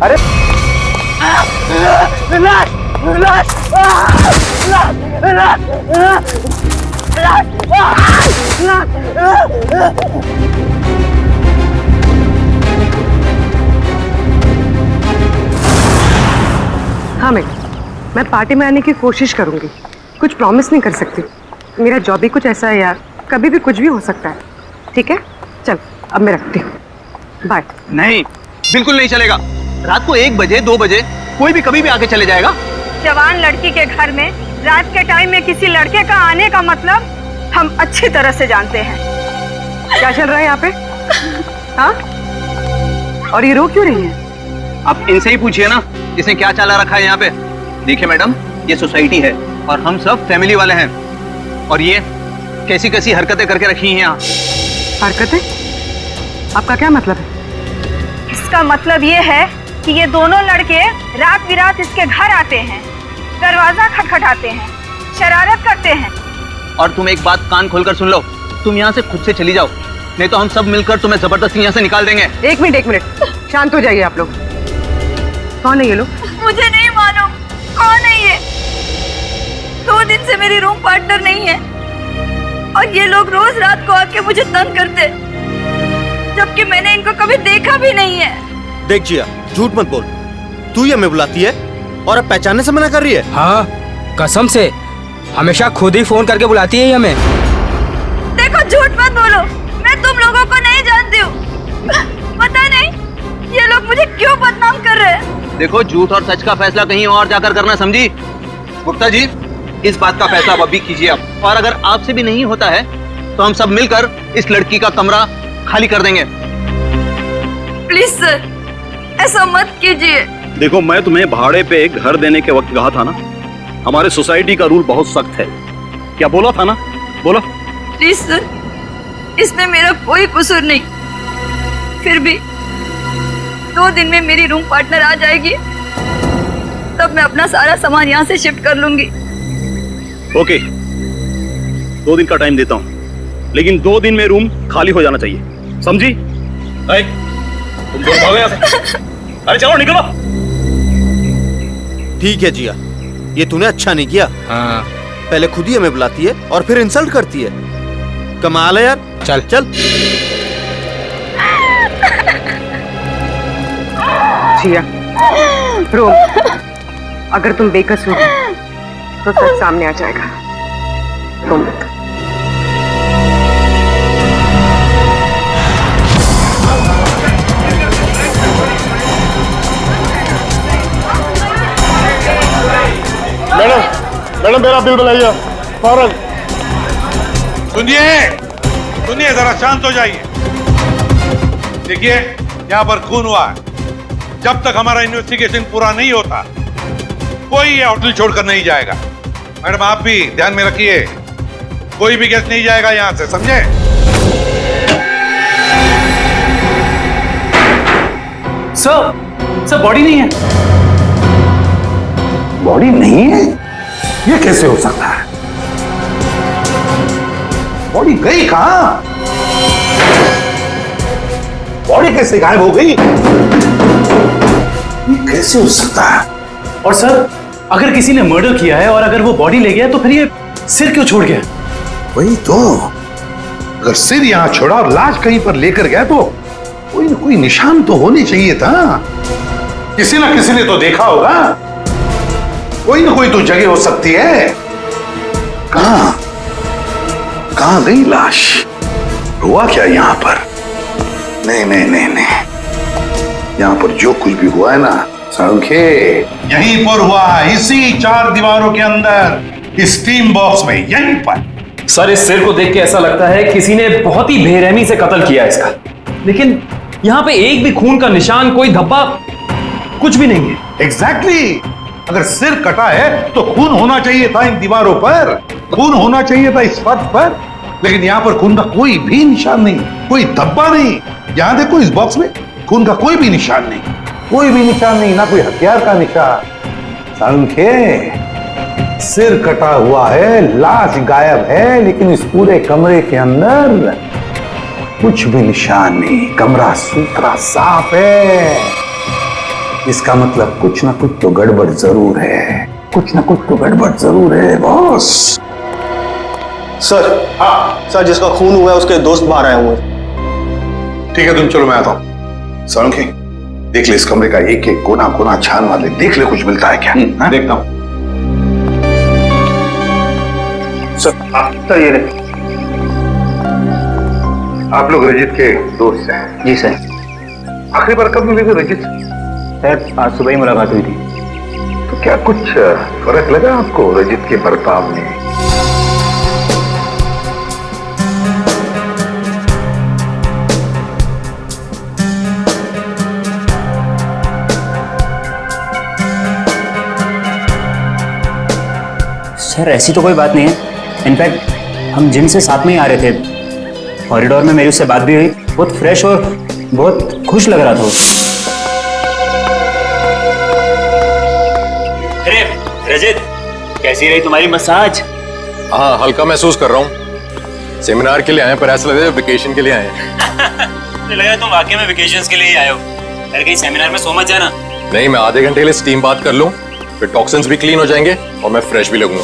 अरे हाँ मैं पार्टी में आने की कोशिश करूंगी, कुछ प्रॉमिस नहीं कर सकती। मेरा जॉब ही कुछ ऐसा है यार, कभी भी कुछ भी हो सकता है। ठीक है, चल अब मैं रखती हूँ। बाय। नहीं, बिल्कुल नहीं चलेगा। रात को 1 बजे 2 बजे कोई भी कभी भी आके चले जाएगा। जवान लड़की के घर में रात के टाइम में किसी लड़के का आने का मतलब हम अच्छी तरह से जानते हैं। क्या चल रहा है यहाँ पे? हाँ? और ये रो क्यों रही है? आप इनसे ही पूछिए ना, इसने क्या चाला रखा है यहाँ पे। देखिए मैडम, ये सोसाइटी है और हम सब फैमिली वाले हैं, और ये कैसी कैसी हरकतें करके रखी हैं यहाँ। हरकतें? आपका क्या मतलब है? इसका मतलब ये है कि ये दोनों लड़के रात बिरात इसके घर आते हैं, दरवाजा खटखटाते हैं, शरारत करते हैं। और तुम एक बात कान खोलकर सुन लो, तुम यहाँ से खुद से चली जाओ, नहीं तो हम सब मिलकर तुम्हें जबरदस्ती यहाँ से निकाल देंगे। एक मिनट, शांत हो जाइए आप लोग। कौन है ये लोग? मुझे नहीं मालूम कौन है ये। 2 दिन से मेरी रूम पार्टनर नहीं है और ये लोग रोज रात को आके मुझे तंग करते, जबकि मैंने इनको कभी देखा भी नहीं है। देख जिया, झूठ मत बोल। तू ही हमें बुलाती है और अब पहचानने से मना कर रही है। हाँ, कसम से हमेशा खुद ही फोन करके बुलाती है हमें। देखो, झूठ मत बोलो, मैं तुम लोगों को नहीं जानती हूँ। पता नहीं ये लोग मुझे क्यों बदनाम कर रहे हैं। देखो, झूठ और सच का फैसला कहीं और जाकर करना, समझी? गुप्ता जी, इस बात का फैसला अभी कीजिए आप, और अगर आपसे भी नहीं होता है तो हम सब मिलकर इस लड़की का कमरा खाली कर देंगे। प्लीज सर, ऐसा मत कीजिए। देखो, मैं तुम्हें भाड़े पे एक घर देने के वक्त कहा था ना, हमारे सोसाइटी का रूल बहुत सख्त है। क्या बोला था ना? बोलो। प्लीज सर, इसमें मेरा कोई कसूर नहीं। फिर भी 2 दिन में मेरी रूम पार्टनर आ जाएगी, तब मैं अपना सारा सामान यहाँ से शिफ्ट कर लूंगी। ओके, 2 दिन का टाइम देता हूँ, लेकिन 2 दिन में रूम खाली हो जाना चाहिए, समझी? तुम दोनों भागो यहाँ से। अरे चलो निकलो। ठीक है जिया, ये तूने अच्छा नहीं किया। हाँ। पहले खुद ही हमें बुलाती है और फिर इंसल्ट करती है। कमाल है यार। चल चल। जिया, रो, अगर तुम बेकसूर हो तो सच सामने आ जाएगा। तुम मैडम मेरा बिल बनाइए फौरन। सुनिए जरा शांत हो जाइए। देखिए, यहाँ पर खून हुआ है। जब तक हमारा इन्वेस्टिगेशन पूरा नहीं होता कोई ये होटल छोड़कर नहीं जाएगा। मैडम आप भी ध्यान में रखिए, कोई भी गेस्ट नहीं जाएगा यहाँ से, समझे? सर बॉडी नहीं है। बॉडी नहीं है? ये कैसे हो सकता है? बॉडी गई कहां? बॉडी कैसे गायब हो गई? ये कैसे हो सकता है? और सर, अगर किसी ने मर्डर किया है और अगर वो बॉडी ले गया तो फिर ये सिर क्यों छोड़ गया? वही तो, अगर सिर यहां छोड़ा और लाश कहीं पर लेकर गया तो कोई न कोई निशान तो होने चाहिए था। किसी ना किसी ने तो देखा होगा। कोई ना कोई तो जगह हो सकती है। कहां गई लाश? हुआ क्या यहां पर? नहीं नहीं नहीं नहीं, यहां पर जो कुछ भी हुआ है ना सांखे, यहीं पर हुआ है, इसी 4 दीवारों के अंदर, इस टीम बॉक्स में, यहीं पर। सर, इस सिर को देख के ऐसा लगता है किसी ने बहुत ही बेरहमी से कत्ल किया इसका, लेकिन यहाँ पे एक भी खून का निशान, कोई धब्बा, कुछ भी नहीं है। एग्जैक्टली, अगर सिर कटा है तो खून होना चाहिए था इन दीवारों पर, खून होना चाहिए था इस फर्श पर, लेकिन यहाँ पर खून का कोई भी निशान नहीं, कोई धब्बा नहीं। यहाँ देखो, इस बॉक्स में खून का कोई भी निशान नहीं, कोई भी निशान नहीं, ना कोई हथियार का निशान। सांखे, सिर कटा हुआ है, लाश गायब है, लेकिन इस पूरे कमरे के अंदर कुछ भी निशान नहीं, कमरा सुथरा साफ है। इसका मतलब कुछ ना कुछ तो गड़बड़ जरूर है, कुछ ना कुछ तो गड़बड़ जरूर है बॉस। सर, हाँ सर, जिसका खून हुआ है उसके दोस्त बाहर आए हुए हैं। ठीक है, तुम चलो, मैं आता हूं। सांखे, देख ले इस कमरे का एक एक कोना कोना छान वाले, देख ले कुछ मिलता है क्या। देखता हूं। सर, ये आप लोग रजित के दोस्त हैं? जी सर। आखिरी बार कब मिले थे रंजित? सर आज सुबह ही मुलाकात हुई थी। तो क्या कुछ फर्क लगा आपको रंजित के बर्ताव में? सर ऐसी तो कोई बात नहीं है। इनफैक्ट हम जिम से साथ में ही आ रहे थे, कॉरिडोर में मेरी उससे बात भी हुई। बहुत फ्रेश और बहुत खुश लग रहा था। अरे रजत, कैसी रही तुम्हारी मसाज? हाँ हल्का महसूस कर रहा हूँ। सेमिनार के लिए आए पर ऐसा लग रहा है वेकेशन के लिए आए हैं। मुझे लगा तुम वाकई में वेकेशंस के लिए ही आए हो। अरे कहीं सेमिनार में सो मत जाना। नहीं, मैं आधे घंटे के लिए स्टीम बात कर लूँ, फिर टॉक्सिन्स भी क्लीन हो जाएंगे और मैं फ्रेश भी लगूंगा।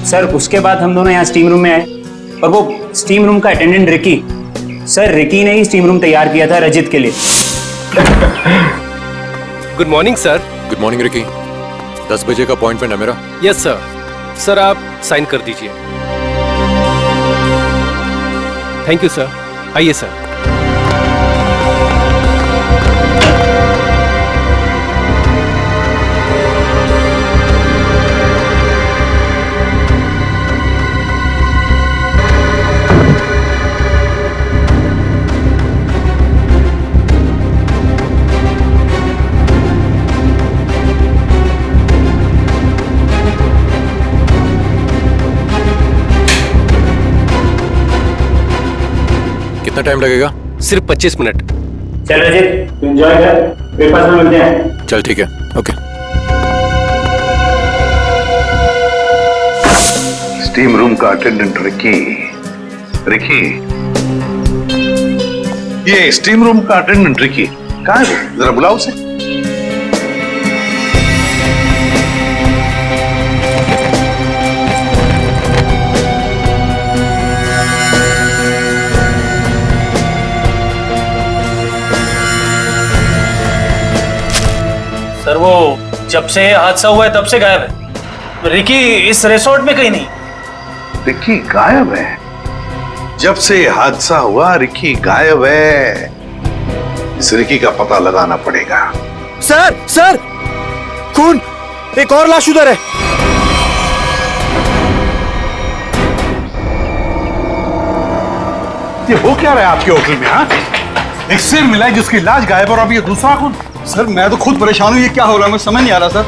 सर उसके बाद हम दोनों यहाँ स्टीम रूम में आए और वो स्टीम रूम का अटेंडेंट रिकी, सर रिकी ने ही स्टीम रूम तैयार किया था रजित के लिए। Good morning sir. Good morning Ricky. 10 बजे का अपॉइंटमेंट है मेरा। Yes sir. सर आप साइन कर दीजिए। Thank you sir. आइए सर। कितना टाइम लगेगा? सिर्फ 25 मिनट। चल रजित एंजॉय कर, पेपर्स में मिलते हैं। चल ठीक है, ओके। स्टीम रूम का अटेंडेंट रिकी। रिकी, ये स्टीम रूम का अटेंडेंट रिकी कहाँ है? जरा बुलाओ उसे। सर वो जब से हादसा हुआ है तब से गायब है। रिकी इस रिसोर्ट में कहीं नहीं। रिकी गायब है? जब से हादसा हुआ रिकी गायब है। इस रिकी का पता लगाना पड़ेगा। सर सर, खून, एक और लाश उधर है। ये हो क्या रहा है आपके होटल में? हाँ, एक सिर मिला है जिसकी लाश गायब और अब ये दूसरा खून। सर मैं तो खुद परेशान हूँ, ये क्या हो रहा है, मैं समझ नहीं आ रहा सर।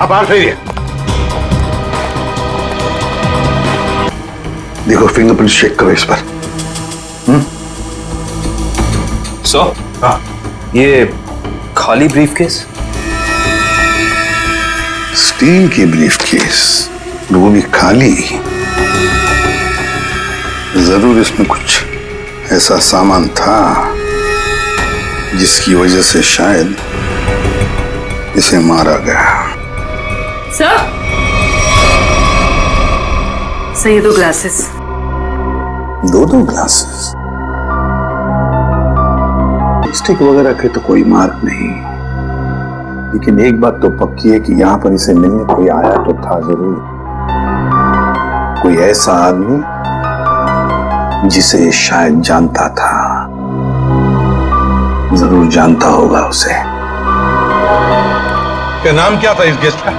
अब बात है ये, देखो फिंगरप्रिंट चेक करो इस पर। सर हाँ, ये खाली ब्रीफकेस। स्टील की ब्रीफकेस, वो भी खाली। जरूर इसमें कुछ ऐसा सामान था जिसकी वजह से शायद इसे मारा गया। सर ये 2 ग्लासेस। 2 ग्लासेस? स्टिक वगैरह के तो कोई मार्क नहीं, लेकिन एक बात तो पक्की है कि यहाँ पर इसे मिलने कोई आया तो था जरूर। कोई ऐसा आदमी जिसे शायद जानता था, जरूर जानता होगा उसे। क्या नाम क्या था इस गेस्ट का?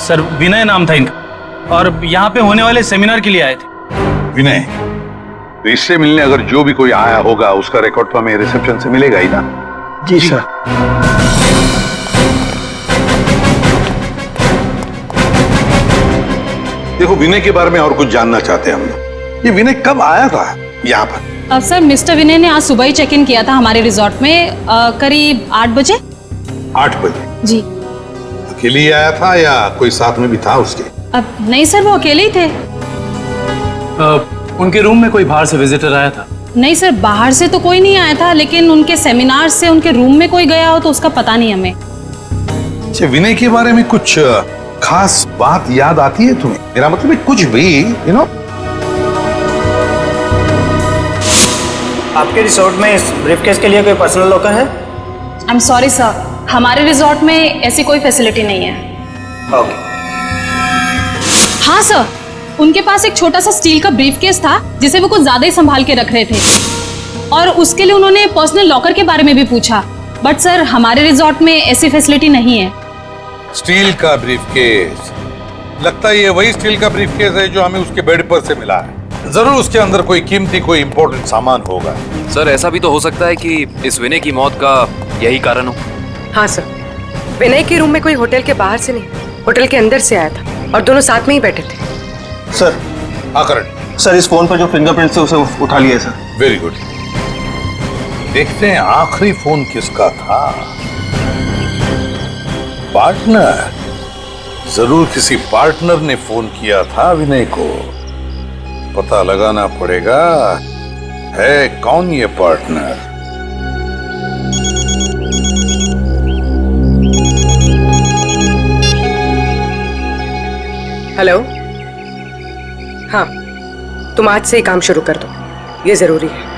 सर विनय नाम था इनका और यहाँ पे होने वाले सेमिनार के लिए आए थे। विनय? तो इससे मिलने अगर जो भी कोई आया होगा उसका रिकॉर्ड तो हमें रिसेप्शन से मिलेगा ही ना? जी सर। देखो विनय के बारे में और कुछ जानना चाहते हैं हम लोग। ये विनय कब आया था यहाँ पर? अब सर मिस्टर विनय ने आज सुबह ही चेक इन किया था हमारे रिजॉर्ट में, करीब 8 बजे। 8 बजे? जी। अकेले ही आया था या कोई साथ में भी था उसके? अब नहीं सर, वो अकेले ही थे। उनके रूम में कोई बाहर से विजिटर आया था? नहीं सर, बाहर से तो कोई नहीं आया था, लेकिन उनके सेमिनार से उनके रूम में कोई गया हो तो उसका पता नहीं हमें। अच्छा, विनय के बारे में कुछ खास बात याद आती है तुम्हें? मेरा मतलब है कुछ भी, यू नो। आपके रिसोर्ट में इस ब्रीफकेस के लिए कोई पर्सनल लॉकर है? आई एम सॉरी सर, हमारे रिजॉर्ट में ऐसी कोई फैसिलिटी नहीं है। ओके। हाँ सर, उनके पास एक छोटा सा स्टील का ब्रीफकेस था जिसे वो कुछ ज्यादा ही संभाल के रख रहे थे। और उसके लिए उन्होंने पर्सनल लॉकर के बारे में भी पूछा, बट सर हमारे रिजॉर्ट में ऐसी फैसिलिटी नहीं है। स्टील का ब्रीफकेस, लगता है ये वही स्टील का ब्रीफकेस है जो हमें उसके बेड पर से मिला है। जरूर उसके अंदर कोई कीमती, कोई इंपॉर्टेंट सामान होगा। सर ऐसा भी तो हो सकता है कि इस विनय की मौत का यही कारण हो। हाँ सर, विनय के रूम में कोई होटल के बाहर से नहीं, होटल के अंदर से आया था और दोनों साथ में ही बैठे थे। सर हाँ करण। सर इस फोन पर जो फिंगरप्रिंट्स थे उसे उठा लिया सर। Very good. देखते हैं आखिरी फोन किसका था। पार्टनर, जरूर किसी पार्टनर ने फोन किया था विनय को। पता लगाना पड़ेगा है कौन ये पार्टनर। हेलो, हाँ, तुम आज से ही काम शुरू कर दो, ये जरूरी है।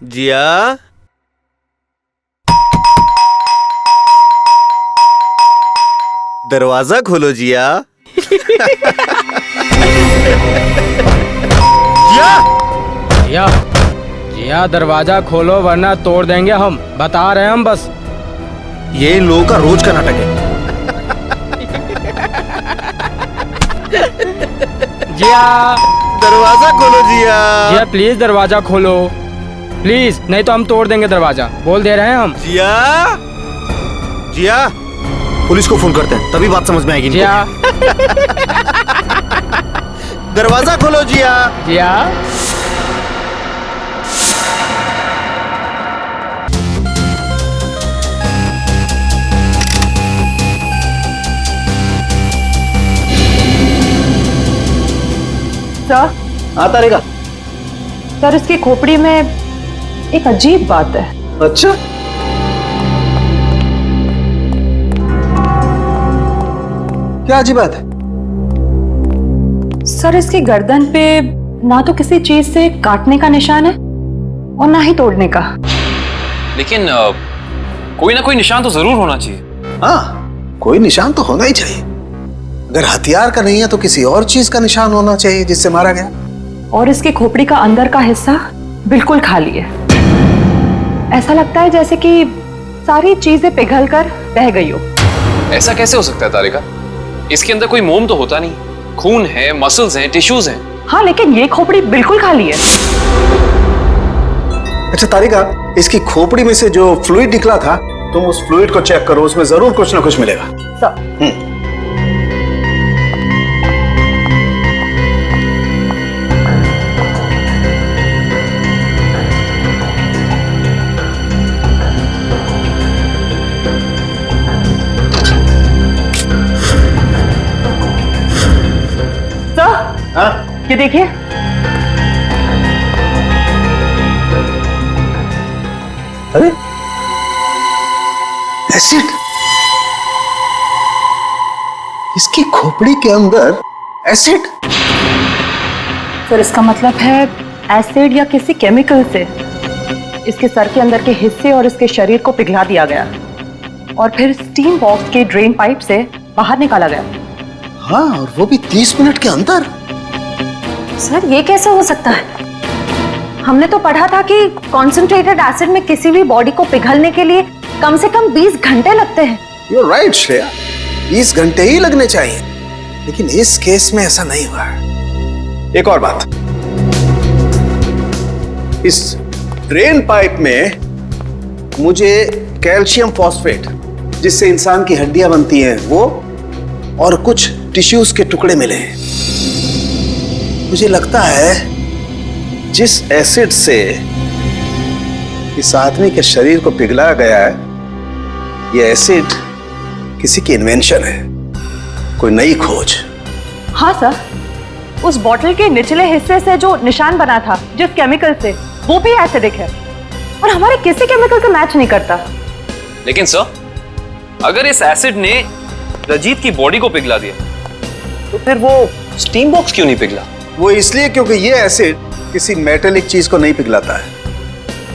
जिया, दरवाजा खोलो जिया। जिया, जिया दरवाजा खोलो वरना तोड़ देंगे हम, बता रहे हैं हम बस। ये इन लोगों का रोज का नाटक है। जिया, दरवाजा खोलो जिया। जिया प्लीज दरवाजा खोलो प्लीज, नहीं तो हम तोड़ देंगे दरवाजा, बोल दे रहे हैं हम। जिया, जिया, पुलिस को फोन करते हैं तभी बात समझ में आएगी। जिया, दरवाजा खोलो जिया। जिया, सर। हाँ तारिका। सर इसकी खोपड़ी में एक अजीब बात है। अच्छा, क्या अजीब बात है? सर इसकी गर्दन पे ना तो किसी चीज से काटने का निशान है और ना ही तोड़ने का। लेकिन कोई ना कोई निशान तो जरूर होना चाहिए। हाँ, कोई निशान तो होना ही चाहिए। अगर हथियार का नहीं है तो किसी और चीज का निशान होना चाहिए जिससे मारा गया। और इसकी खोपड़ी का अंदर का हिस्सा बिल्कुल खाली है। ऐसा लगता है जैसे कि सारी चीजें पिघलकर बह गई हो। ऐसा कैसे हो सकता है तारिका? इसके अंदर कोई मोम तो होता नहीं। खून है, मसल्स हैं, टिश्यूज हैं। हाँ, लेकिन ये खोपड़ी बिल्कुल खाली है। अच्छा तारिका, इसकी खोपड़ी में से जो फ्लूइड निकला था, तुम उस फ्लूइड को चेक करो, उसमें जरूर कुछ ना कुछ मिलेगा। सर। हाँ? ये देखिए। अरे एसिड, इसकी खोपड़ी के अंदर एसिड। सर इसका मतलब है एसिड या किसी केमिकल से इसके सर के अंदर के हिस्से और इसके शरीर को पिघला दिया गया और फिर स्टीम बॉक्स के ड्रेन पाइप से बाहर निकाला गया। हाँ, और वो भी 30 मिनट के अंदर। सर ये कैसे हो सकता है? हमने तो पढ़ा था कि कॉन्सेंट्रेटेड एसिड में किसी भी बॉडी को पिघलने के लिए कम से कम 20 घंटे लगते हैं। You're right, श्रेया, 20 घंटे ही लगने चाहिए, लेकिन इस केस में ऐसा नहीं हुआ। एक और बात, इस ड्रेन पाइप में मुझे कैल्शियम फॉस्फेट, जिससे इंसान की हड्डियां बनती हैं, वो और कुछ टिश्यूज के टुकड़े मिले हैं। मुझे लगता है जिस एसिड से इस आदमी के शरीर को पिघलाया गया है, ये एसिड किसी की इन्वेंशन है, कोई नई खोज। हाँ सर, उस बोतल के निचले हिस्से से जो निशान बना था जिस केमिकल से, वो भी एसिडिक है और हमारे किसी केमिकल से मैच नहीं करता। लेकिन सर, अगर इस एसिड ने रजीत की बॉडी को पिघला दिया, तो फिर वो स्टीम बॉक्स क्यों नहीं पिघला? वो इसलिए क्योंकि ये एसिड किसी मेटेलिक चीज को नहीं पिघलाता है,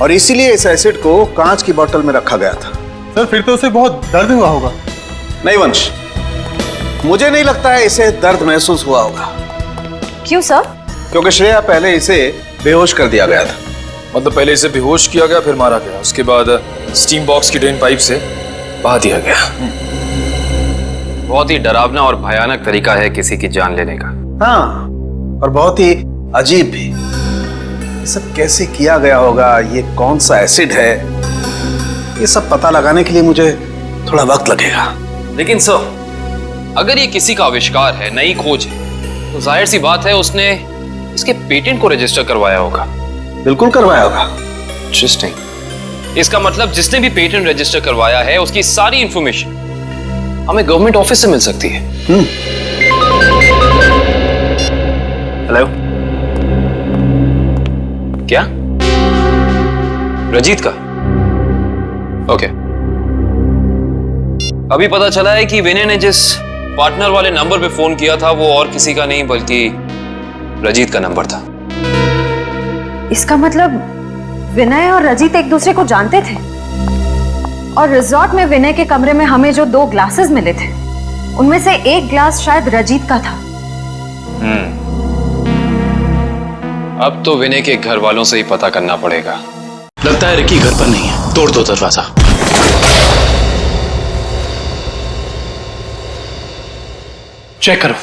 और इसीलिए इस एसिड को कांच की बोतल में रखा गया था। सर फिर तो उसे बहुत दर्द हुआ होगा। नहीं वंश, मुझे नहीं लगता है इसे दर्द महसूस हुआ होगा। क्यों सर? क्योंकि श्रेया पहले इसे बेहोश कर दिया गया था। मतलब पहले इसे बेहोश किया गया, फिर मारा गया, उसके बाद स्टीम बॉक्स की ड्रेन पाइप से बहा दिया गया। बहुत ही डरावना और भयानक तरीका है किसी की जान लेने का। हाँ, और बहुत ही अजीब भी। ये सब कैसे किया गया होगा, ये कौन सा एसिड है, ये सब पता लगाने के लिए मुझे थोड़ा वक्त लगेगा। लेकिन सर, अगर ये किसी का आविष्कार है, नई खोज है, तो जाहिर सी बात है उसने इसके पेटेंट को रजिस्टर करवाया होगा। बिल्कुल करवाया होगा। इंटरेस्टिंग। इसका मतलब जिसने भी पेटेंट रजिस्टर करवाया है, उसकी सारी इंफॉर्मेशन हमें गवर्नमेंट ऑफिस से मिल सकती है। हेलो, क्या? रजीत का? ओके। अभी पता चला है कि विनय ने जिस पार्टनर वाले नंबर पे फोन किया था, वो और किसी का नहीं बल्कि रजीत का नंबर था। इसका मतलब विनय और रजीत एक दूसरे को जानते थे, और रिजॉर्ट में विनय के कमरे में हमें जो 2 ग्लासेस मिले थे, उनमें से एक ग्लास शायद रजीत का था। अब तो विनय के घर वालों से ही पता करना पड़ेगा। लगता है रिकी घर पर नहीं है, तोड़ दो दरवाजा। चेक करो।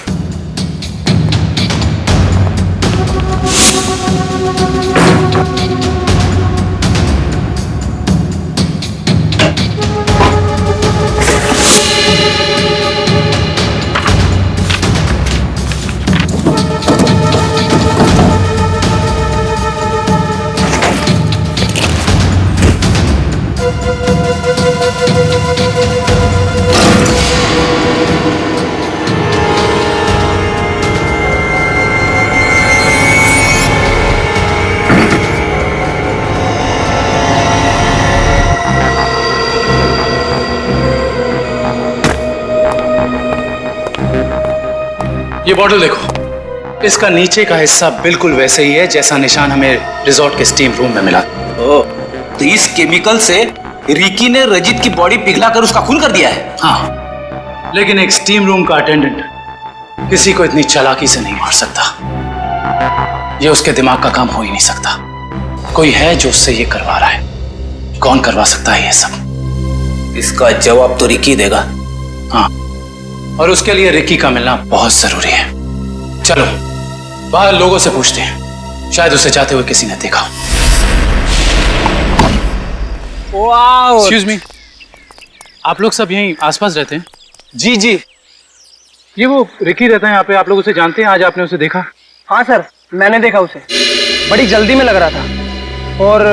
ये बॉटल देखो, इसका नीचे का हिस्सा बिल्कुल वैसे ही है जैसा निशान हमें रिजॉर्ट के स्टीम रूम में मिला। तो इस केमिकल से रिकी ने रजीत की बॉडी पिघलाकर उसका खून कर दिया है। हाँ, लेकिन एक स्टीम रूम का अटेंडेंट किसी को इतनी चालाकी से नहीं मार सकता। ये उसके दिमाग का काम हो ही नहीं सकता। कोई है जो उससे ये करवा रहा है। कौन करवा सकता है ये सब? इसका जवाब तो रिकी देगा। हाँ, और उसके लिए रिकी का मिलना बहुत जरूरी है। चलो बाहर लोगों से पूछते हैं, शायद उसे जाते हुए किसी ने देखा। एक्सक्यूज मी, आप लोग सब यहीं आसपास रहते हैं? जी जी। ये वो रिकी रहता है यहाँ पे, आप लोग उसे जानते हैं? आज आपने उसे देखा? हाँ सर, मैंने देखा उसे। बड़ी जल्दी में लग रहा था और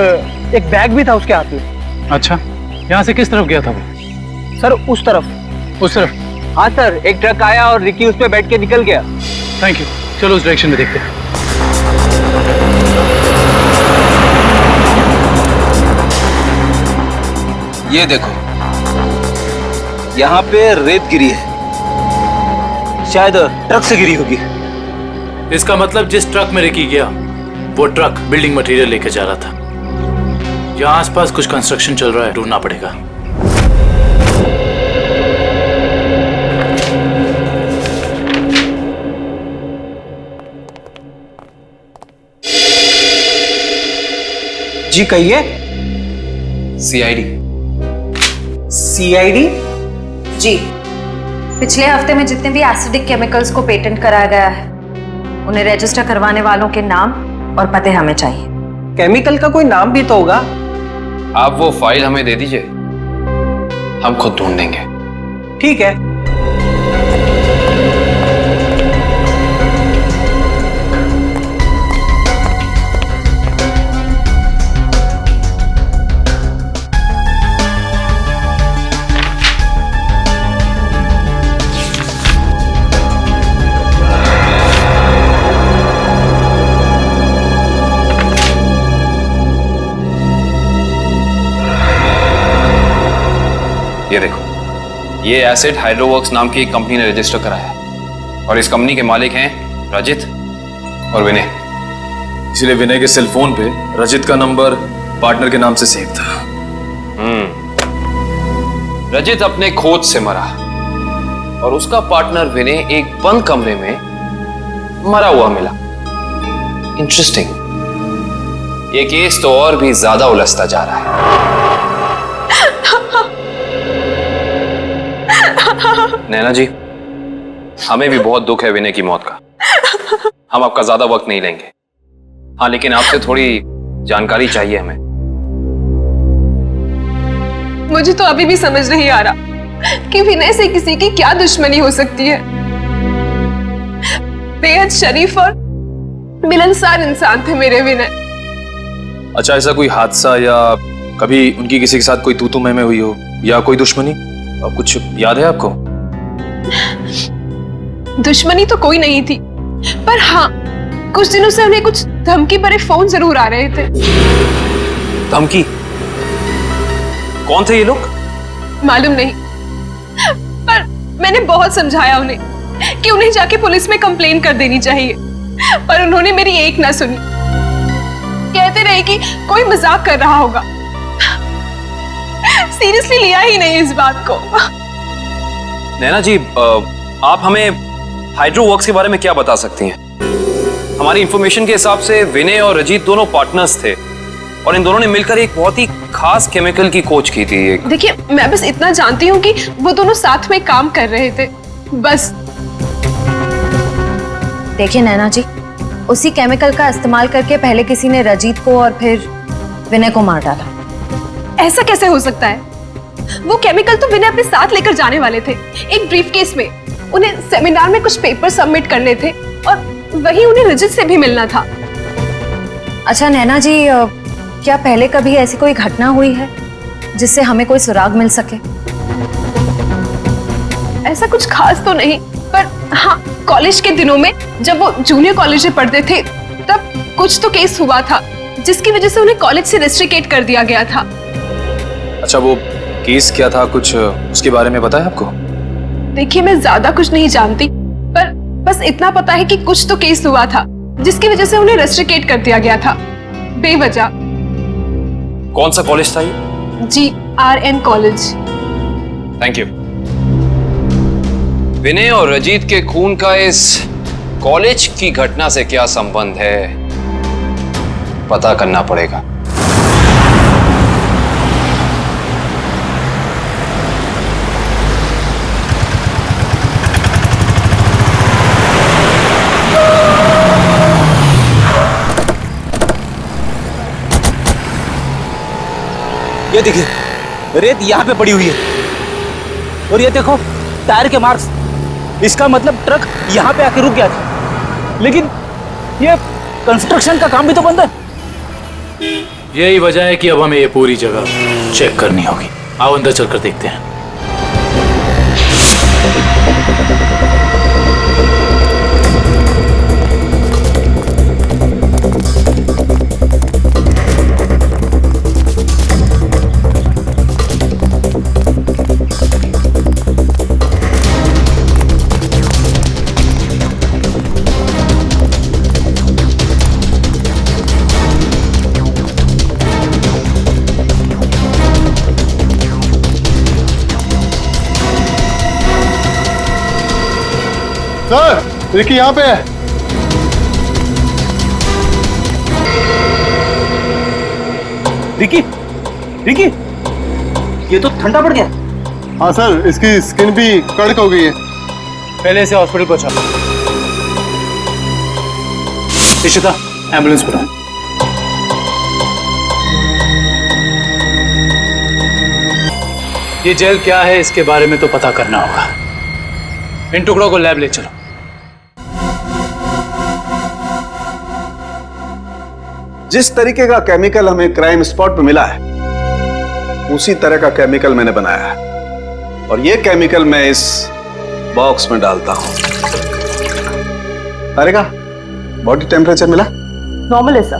एक बैग भी था उसके हाथ में। अच्छा, यहाँ से किस तरफ गया था वो? सर उस तरफ। उस तरफ? हाँ सर, एक ट्रक आया और रिकी उस पे बैठ के निकल गया। थैंक यू, चलो उस डायरेक्शन में देखते हैं। ये देखो, यहाँ पे रेत गिरी है, शायद ट्रक से गिरी होगी। इसका मतलब जिस ट्रक में रिकी गया, वो ट्रक बिल्डिंग मटेरियल लेके जा रहा था। यहाँ आसपास कुछ कंस्ट्रक्शन चल रहा है, ढूंढना पड़ेगा। जी कहिए। सीआईडी। सीआईडी? जी, पिछले हफ्ते में जितने भी एसिडिक केमिकल्स को पेटेंट कराया गया है उन्हें रजिस्टर करवाने वालों के नाम और पते हमें चाहिए। केमिकल का कोई नाम भी तो होगा। आप वो फाइल हमें दे दीजिए, हम खुद ढूंढ देंगे। ठीक है। ये देखो, ये एसिड हाइड्रोवर्क्स नाम की एक कंपनी ने रजिस्टर कराया है और इस कंपनी के मालिक हैं रजित और विनय। इसलिए विनय के सेल फोन पे रजित का नंबर पार्टनर के नाम से सेव था। रजित अपने खोज से मरा और उसका पार्टनर विनय एक बंद कमरे में मरा हुआ मिला। इंटरेस्टिंग। ये केस तो और भी ज्यादा उलझता जा रहा है। नैना जी, हमें भी बहुत दुख है विनय की मौत का। हम आपका ज्यादा वक्त नहीं लेंगे। हाँ, लेकिन आपसे थोड़ी जानकारी चाहिए हमें। मुझे तो अभी भी समझ नहीं आ रहा कि विनय से किसी की क्या दुश्मनी हो सकती है। बेहद शरीफ और मिलनसार इंसान थे मेरे विनय। अच्छा, ऐसा कोई हादसा या कभी उनकी किसी के साथ कोई तू मैं हुई हो या कोई दुश्मनी, कुछ याद है आपको? दुश्मनी तो कोई नहीं थी, पर हाँ, कुछ दिनों से उन्हें कुछ धमकी भरे फोन जरूर आ रहे थे। धमकी? कौन थे ये लोग? मालूम नहीं, पर मैंने बहुत समझाया उन्हें कि उन्हें जाके पुलिस में कंप्लेन कर देनी चाहिए, पर उन्होंने मेरी एक ना सुनी। कहते रहे कि कोई मजाक कर रहा होगा। सीरियसली लिया ही नहीं इस बात को। नैना जी, आप हमें हाइड्रोवर्क्स के बारे में क्या बता सकती हैं? हमारी इंफॉर्मेशन के हिसाब से विनय और रजीत दोनों पार्टनर्स थे और इन दोनों ने मिलकर एक बहुत ही खास केमिकल की खोज की थी। देखिए, मैं बस इतना जानती हूँ कि वो दोनों साथ में काम कर रहे थे, बस। देखिए नैना जी, उसी केमिकल का इस्तेमाल करके पहले किसी ने रजीत को और फिर विनय को मार डाला। ऐसा कैसे हो सकता है? वो केमिकल तो विनय अपने साथ लेकर जाने वाले थे, एक ब्रीफकेस में। उन्हें सेमिनार में कुछ पेपर सबमिट करने थे और वही उन्हें रजित से भी मिलना था। अच्छा नैना जी, क्या पहले कभी ऐसी कोई घटना हुई है जिससे हमें कोई सुराग मिल सके? ऐसा कुछ खास तो नहीं, पर हाँ, कॉलेज के दिनों में जब वो जूनियर कॉलेज में पढ़ते थे तब कुछ तो केस हुआ था जिसकी वजह से उन्हें कॉलेज से रेस्ट्रिकेट कर दिया गया था। अच्छा, वो केस क्या था, कुछ उसके बारे में पता है आपको? देखिए, मैं ज्यादा कुछ नहीं जानती, पर बस इतना पता है कि कुछ तो केस हुआ था जिसकी वजह से उन्हें रेस्ट्रिकेट कर दिया गया था बेवजह। कौन सा कॉलेज था ये? GRN college. Thank you. Vinay और रजीत के खून का इस कॉलेज की घटना से क्या संबंध है, पता करना पड़ेगा। ये देखिए, रेत यहाँ पे पड़ी हुई है और ये देखो टायर के मार्क्स। इसका मतलब ट्रक यहाँ पे आके रुक गया था, लेकिन ये कंस्ट्रक्शन का काम भी तो बंद है। यही वजह है कि अब हमें ये पूरी जगह चेक करनी होगी। आओ अंदर चलकर देखते हैं। सर, रिकी यहाँ पे है। रिकी, रिकी, ये तो ठंडा पड़ गया। हाँ सर, इसकी स्किन भी कड़क हो गई है। पहले इसे हॉस्पिटल पहुंचा। इशिता, एम्बुलेंस बुलाओ। ये जेल क्या है इसके बारे में तो पता करना होगा। इन टुकड़ों को लैब ले चलो। जिस तरीके का केमिकल हमें क्राइम स्पॉट पे मिला है, उसी तरह का केमिकल मैंने बनाया है और ये केमिकल मैं इस बॉक्स में डालता हूं। अरे का बॉडी टेम्परेचर मिला? नॉर्मल है सर।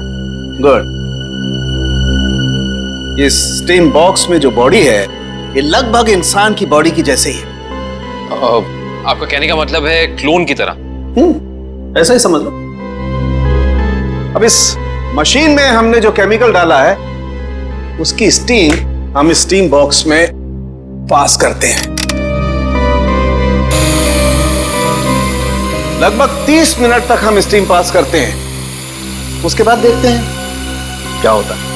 गुड। ये स्टीम बॉक्स में जो बॉडी है, ये लगभग इंसान की बॉडी की जैसे ही है। आपका कहने का मतलब है क्लोन की तरह? ऐसा ही समझ लो। अब इस मशीन में हमने जो केमिकल डाला है, उसकी स्टीम हम स्टीम बॉक्स में पास करते हैं। लगभग 30 मिनट तक हम स्टीम पास करते हैं। उसके बाद देखते हैं क्या होता है।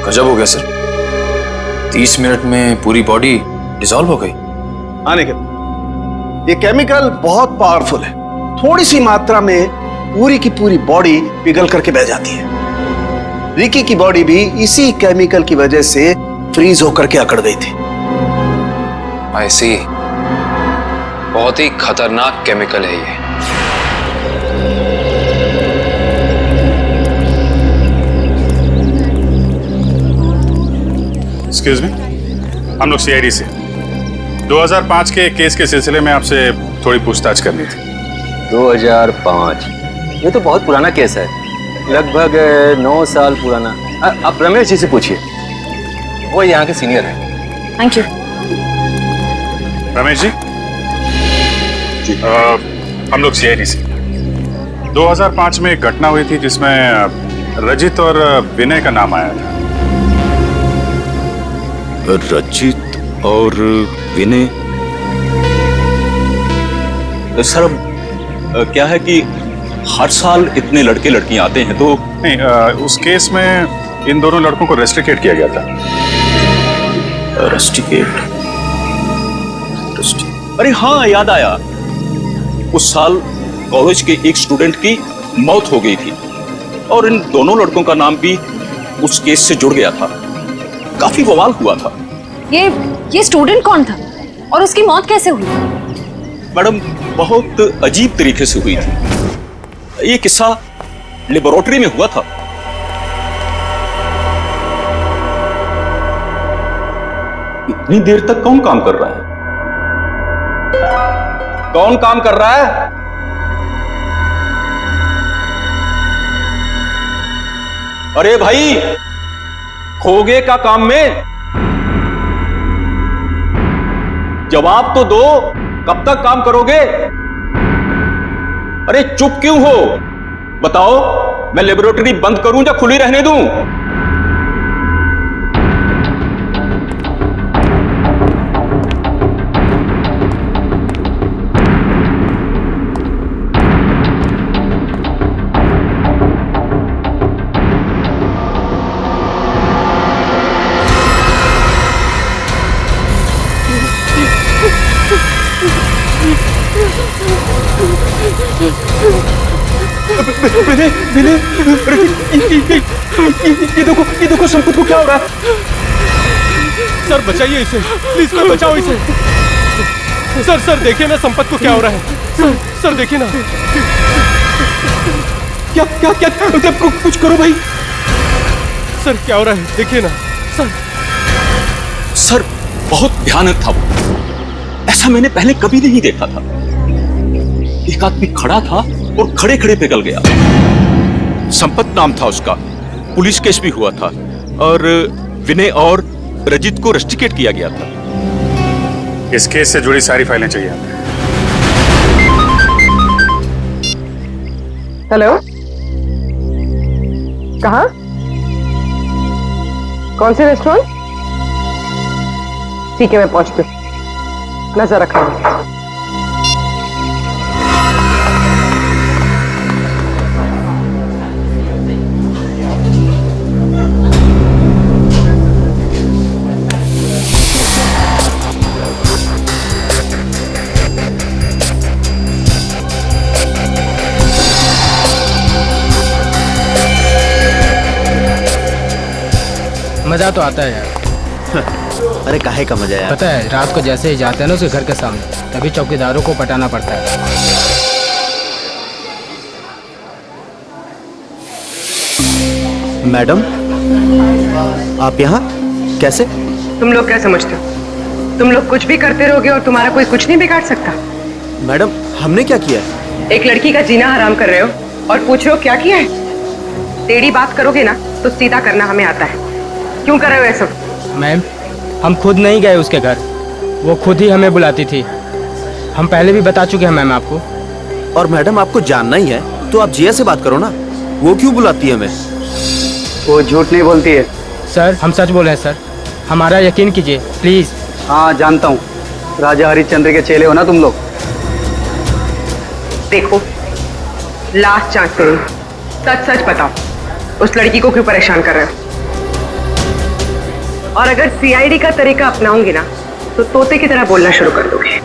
गजब हो गया सर, 30 मिनट में पूरी बॉडी डिसॉल्व हो गई। हाँ निखिल, ये केमिकल बहुत पावरफुल है। थोड़ी सी मात्रा में पूरी की पूरी बॉडी पिघल करके बह जाती है। रिकी की बॉडी भी इसी केमिकल की वजह से फ्रीज होकर के अकड़ गई थी। आई सी, बहुत ही खतरनाक केमिकल है ये। एक्सक्यूज मी, हम लोग सीआईडी से 2005 के केस के सिलसिले में आपसे थोड़ी पूछताछ करनी थी। 2005? ये तो बहुत पुराना केस है, लगभग 9 साल पुराना। आप रमेश जी से पूछिए, वो यहाँ के सीनियर हैं। Thank you. रमेश जी, हम लोग सीआईडी से 2005 में एक घटना हुई थी जिसमें रजित और विनय का नाम आया था। रजित और विनय? सर, क्या है कि हर साल इतने लड़के लड़कियां आते हैं तो नहीं, उस केस में इन दोनों लड़कों को रेस्ट्रिकेट किया गया था। रेस्ट्रिकेट? अरे हाँ, याद आया। उस साल कॉलेज के एक स्टूडेंट की मौत हो गई थी और इन दोनों लड़कों का नाम भी उस केस से जुड़ गया था। काफी बवाल हुआ था। ये स्टूडेंट कौन था और उसकी मौत कैसे हुई? मैडम, बहुत अजीब तरीके से हुई थी। ये किस्सा लेबोरेटरी में हुआ था। इतनी देर तक कौन काम कर रहा है? कौन काम कर रहा है? अरे भाई, खोगे का काम में जवाब तो दो। कब तक काम करोगे? अरे चुप क्यों हो? बताओ, मैं लेबोरेटरी बंद करूं या खुली रहने दूं? विनय विनय ये देखो संपत को क्या हो रहा है? सर बचाइए इसे, प्लीज सर बचाओ इसे। सर देखिए ना संपत को क्या हो रहा है। सर देखिए ना। क्या क्या क्या कुछ करो भाई। सर क्या हो रहा है देखिए ना सर बहुत भयानक था वो, ऐसा मैंने पहले कभी नहीं देखा था। एक आदमी खड़ा था और खड़े खड़े पिघल गया। संपत नाम था उसका, पुलिस केस भी हुआ था और विनय और रजित को रस्टिकेट किया गया था। इस केस से जुड़ी सारी फाइलें चाहिए हमें। हेलो, कहाँ? कौन से रेस्टोरेंट? ठीक है मैं पहुंचती हूँ, नजर रखना। मजा तो आता है यार। अरे काहे का मजा यार? पता है रात को जैसे ही जाते हैं ना उसके घर के सामने, तभी चौकीदारों को पटाना पड़ता है। मैडम आप यहाँ कैसे? तुम लोग क्या समझते हो? तुम लोग कुछ भी करते रहोगे और तुम्हारा कोई कुछ नहीं बिगाड़ सकता। मैडम हमने क्या किया है? एक लड़की का जीना हराम कर रहे हो और पूछ रहे हो क्या किया है? टेढ़ी बात करोगे ना तो सीधा करना हमें आता है। क्यों कर रहे हो ऐसा? मैम हम खुद नहीं गए उसके घर, वो खुद ही हमें बुलाती थी। हम पहले भी बता चुके हैं मैम आपको। और मैडम आपको जानना ही है तो आप जिया से बात करो ना, वो क्यों बुलाती है हमें? वो झूठ नहीं बोलती है। सर हम सच बोल रहे हैं सर, हमारा यकीन कीजिए प्लीज। हाँ जानता हूँ, राजा हरिश्चंद्र के चेले हो ना तुम लोग। देखो लास्ट चांस करो, सच सच बताओ उस लड़की को क्यों परेशान कर रहे हो? और अगर सीआईडी का तरीका अपनाओगे ना तो तोते की तरह बोलना शुरू कर दोगे।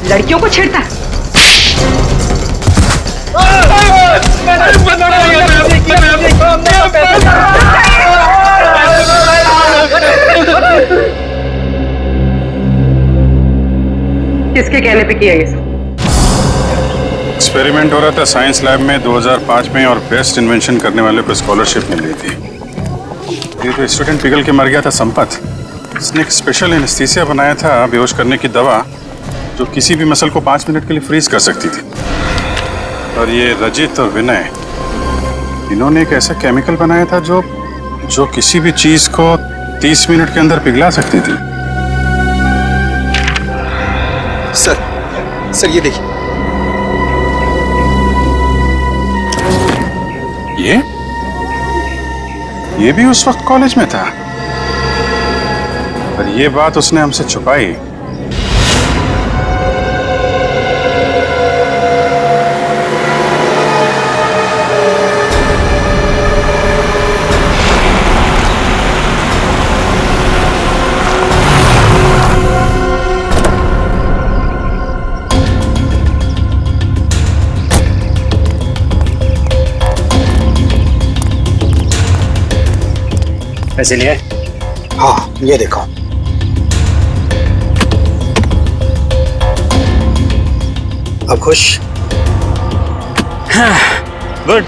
लड़कियों को छेड़ता है। किसके कहने पे किया ये सब? एक्सपेरिमेंट हो रहा था साइंस लैब में 2005 में और बेस्ट इन्वेंशन करने वाले को स्कॉलरशिप मिल रही थी। ये तो स्टूडेंट पिघल के मर गया था संपत। इसने एक स्पेशल एनेस्थीसिया बनाया था बेहोश करने की दवा, जो किसी भी मसल को 5 मिनट के लिए फ्रीज कर सकती थी। और ये रजित और विनय, इन्होंने एक ऐसा केमिकल बनाया था जो किसी भी चीज को 30 मिनट के अंदर पिघला सकती थी। सर ये देखिए। ये भी उस वक्त कॉलेज में था, पर ये बात उसने हमसे छुपाई। पैसे लिए? हाँ ये देखो। अब खुश? गुड।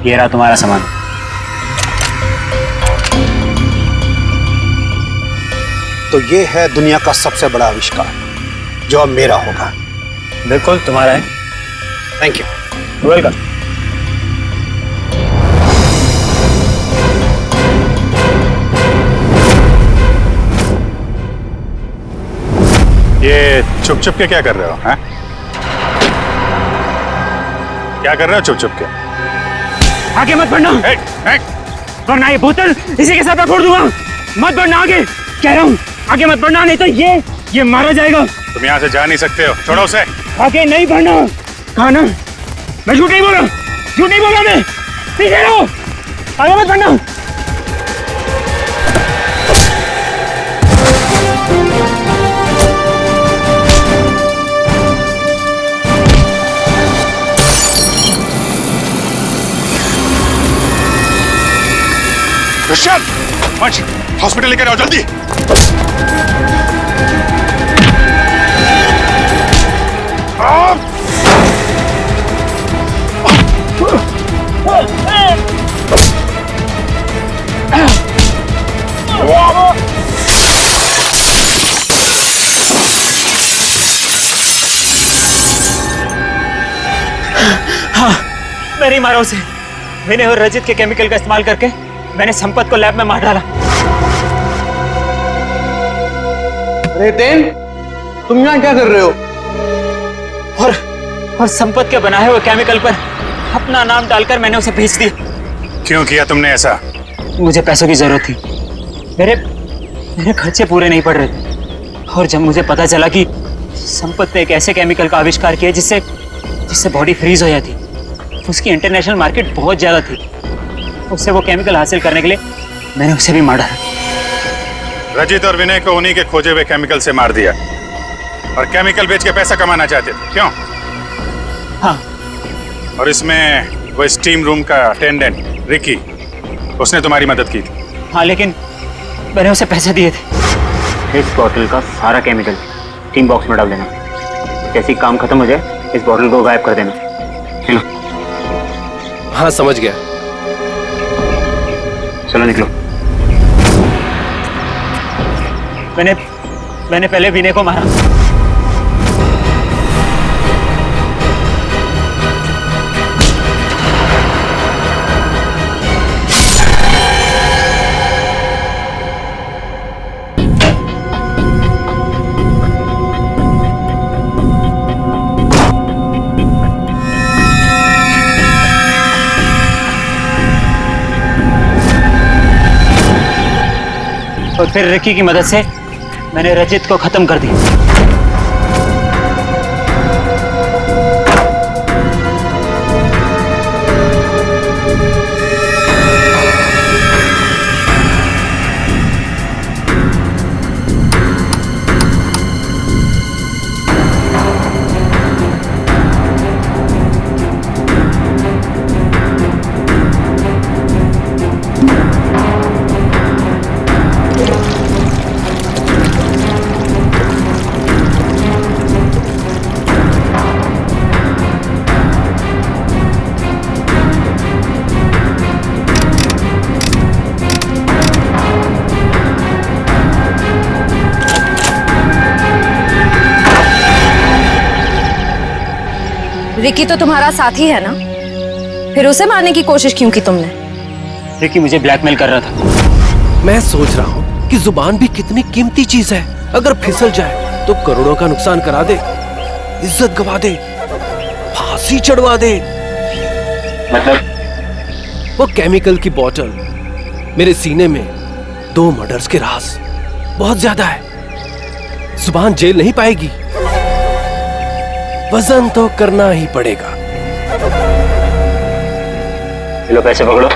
ये रहा तुम्हारा सामान। तो ये है दुनिया का सबसे बड़ा आविष्कार जो अब मेरा होगा। बिल्कुल तुम्हारा है। Thank you. वेलकम। ये छुप छुप के क्या कर रहे हो? हैं? क्या कर रहे हो छुप छुप के? आगे मत बढ़ना। वरना ये बोतल इसी के साथ मैं फोड़ दूंगा। मत बढ़ना आगे, कह रहा हूँ आगे मत बढ़ना, नहीं तो ये मारा जाएगा। तुम यहाँ से जा नहीं सकते हो, छोड़ो उसे। आगे नहीं बढ़ना। कहा ना, मैं झूठ नहीं बोला मैं। पीछे रहो, आगे मत बढ़ना। ऋषभ, वंश, हॉस्पिटल लेकर आओ जल्दी। हाँ, मैं नहीं मारा उसे। विनय और रजित के केमिकल का इस्तेमाल करके मैंने संपत को लैब में मार डाला। अरे तेन, तुम यहाँ क्या कर रहे हो? और संपत के बनाए हुए केमिकल पर अपना नाम डालकर मैंने उसे भेज दिया। क्यों किया तुमने ऐसा? मुझे पैसों की जरूरत थी। मेरे खर्चे पूरे नहीं पड़ रहे थे। और जब मुझे पता चला कि संपत ने एक ऐसे केमिकल का आविष्कार किया जिससे बॉडी फ्रीज हो जाती, उसकी इंटरनेशनल मार्केट बहुत ज्यादा थी। उससे वो केमिकल हासिल करने के लिए मैंने उसे भी मार डाला। रजित और विनय को उन्हीं के खोजे हुए केमिकल से मार दिया और केमिकल बेच के पैसा कमाना चाहते थे, क्यों? हाँ। और इसमें वो स्टीम रूम का अटेंडेंट रिकी, उसने तुम्हारी मदद की थी। हाँ, लेकिन मैंने उसे पैसे दिए थे। इस बॉटल का सारा केमिकल टीम बॉक्स में डाल देना। जैसे ही काम खत्म हो जाए इस बॉटल को गायब कर देना। चलो। हाँ, समझ गया। चलो निकलो। मैंने पहले विनय को मारा। और फिर रिकी की मदद से मैंने रजित को खत्म कर दिया। रिकी तो तुम्हारा साथी है ना, फिर उसे मारने की कोशिश क्यों की तुमने? रिकी मुझे ब्लैकमेल कर रहा था। मैं सोच रहा हूँ कि जुबान भी कितनी कीमती चीज है। अगर फिसल जाए तो करोड़ों का नुकसान करा दे, इज्जत गवा दे, फांसी चढ़वा दे। मतलब? वो केमिकल की बोतल मेरे सीने में 2 मर्डर्स के राज बहुत ज्यादा है। जुबान जेल नहीं पाएगी, वजन तो करना ही पड़ेगा। लो पैसे पकड़ो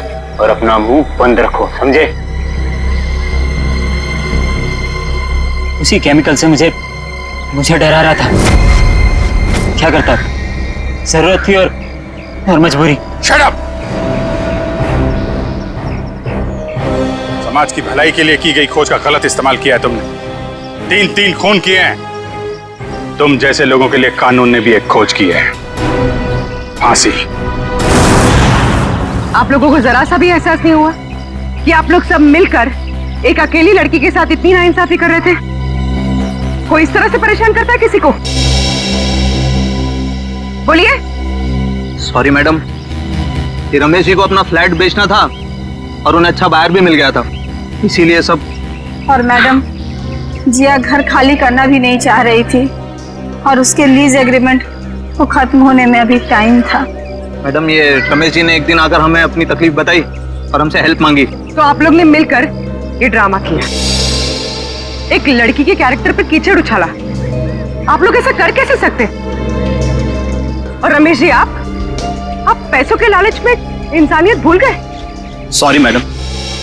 और अपना मुंह बंद रखो, समझे? उसी केमिकल से मुझे डरा रहा था। क्या करता? जरूरत थी और मजबूरी। Shut up! समाज की भलाई के लिए की गई खोज का गलत इस्तेमाल किया है तुमने। 3 खून किए हैं। तुम जैसे लोगों के लिए कानून ने भी एक खोज की है, फांसी। आप लोगों को जरा सा भी एहसास नहीं हुआ कि आप लोग सब मिलकर एक अकेली लड़की के साथ इतनी नाइंसाफी कर रहे थे? कोई इस तरह से परेशान करता है किसी को? बोलिए। सॉरी मैडम, ये रमेश जी को अपना फ्लैट बेचना था और उन्हें अच्छा बायर भी मिल गया था, इसीलिए सब। और मैडम, जिया घर खाली करना भी नहीं चाह रही थी और उसके लीज एग्रीमेंट को खत्म होने में अभी टाइम था। मैडम, ये रमेश जी ने एक दिन आकर हमें अपनी तकलीफ बताई और हमसे हेल्प मांगी। तो आप लोग ने मिलकर ये ड्रामा किया, एक लड़की के कैरेक्टर पर कीचड़ उछाला। आप लोग ऐसा कर कैसे सकते? और रमेश जी, आप पैसों के लालच में इंसानियत भूल गए। सॉरी मैडम,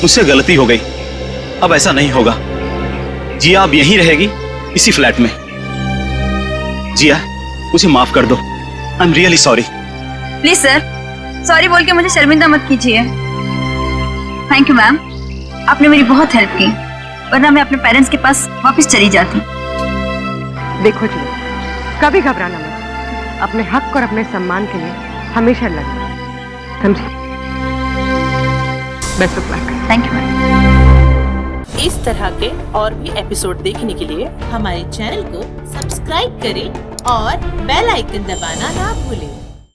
मुझसे गलती हो गई, अब ऐसा नहीं होगा। जिया अब यहीं रहेगी, इसी फ्लैट में। जिया, मुझे माफ कर दो, I am really sorry. Please sir, sorry बोल के मुझे शर्मिंदा मत कीजिए। थैंक यू मैम, आपने मेरी बहुत हेल्प की, वरना मैं अपने पेरेंट्स के पास वापस चली जाती। देखो जी, कभी घबराना मत, अपने हक और अपने सम्मान के लिए हमेशा लड़ना, समझे? Best of luck. Thank you ma'am. इस तरह के और भी एपिसोड देखने के लिए हमारे चैनल को सब्सक्राइब करें और बेल आइकन दबाना ना भूलें।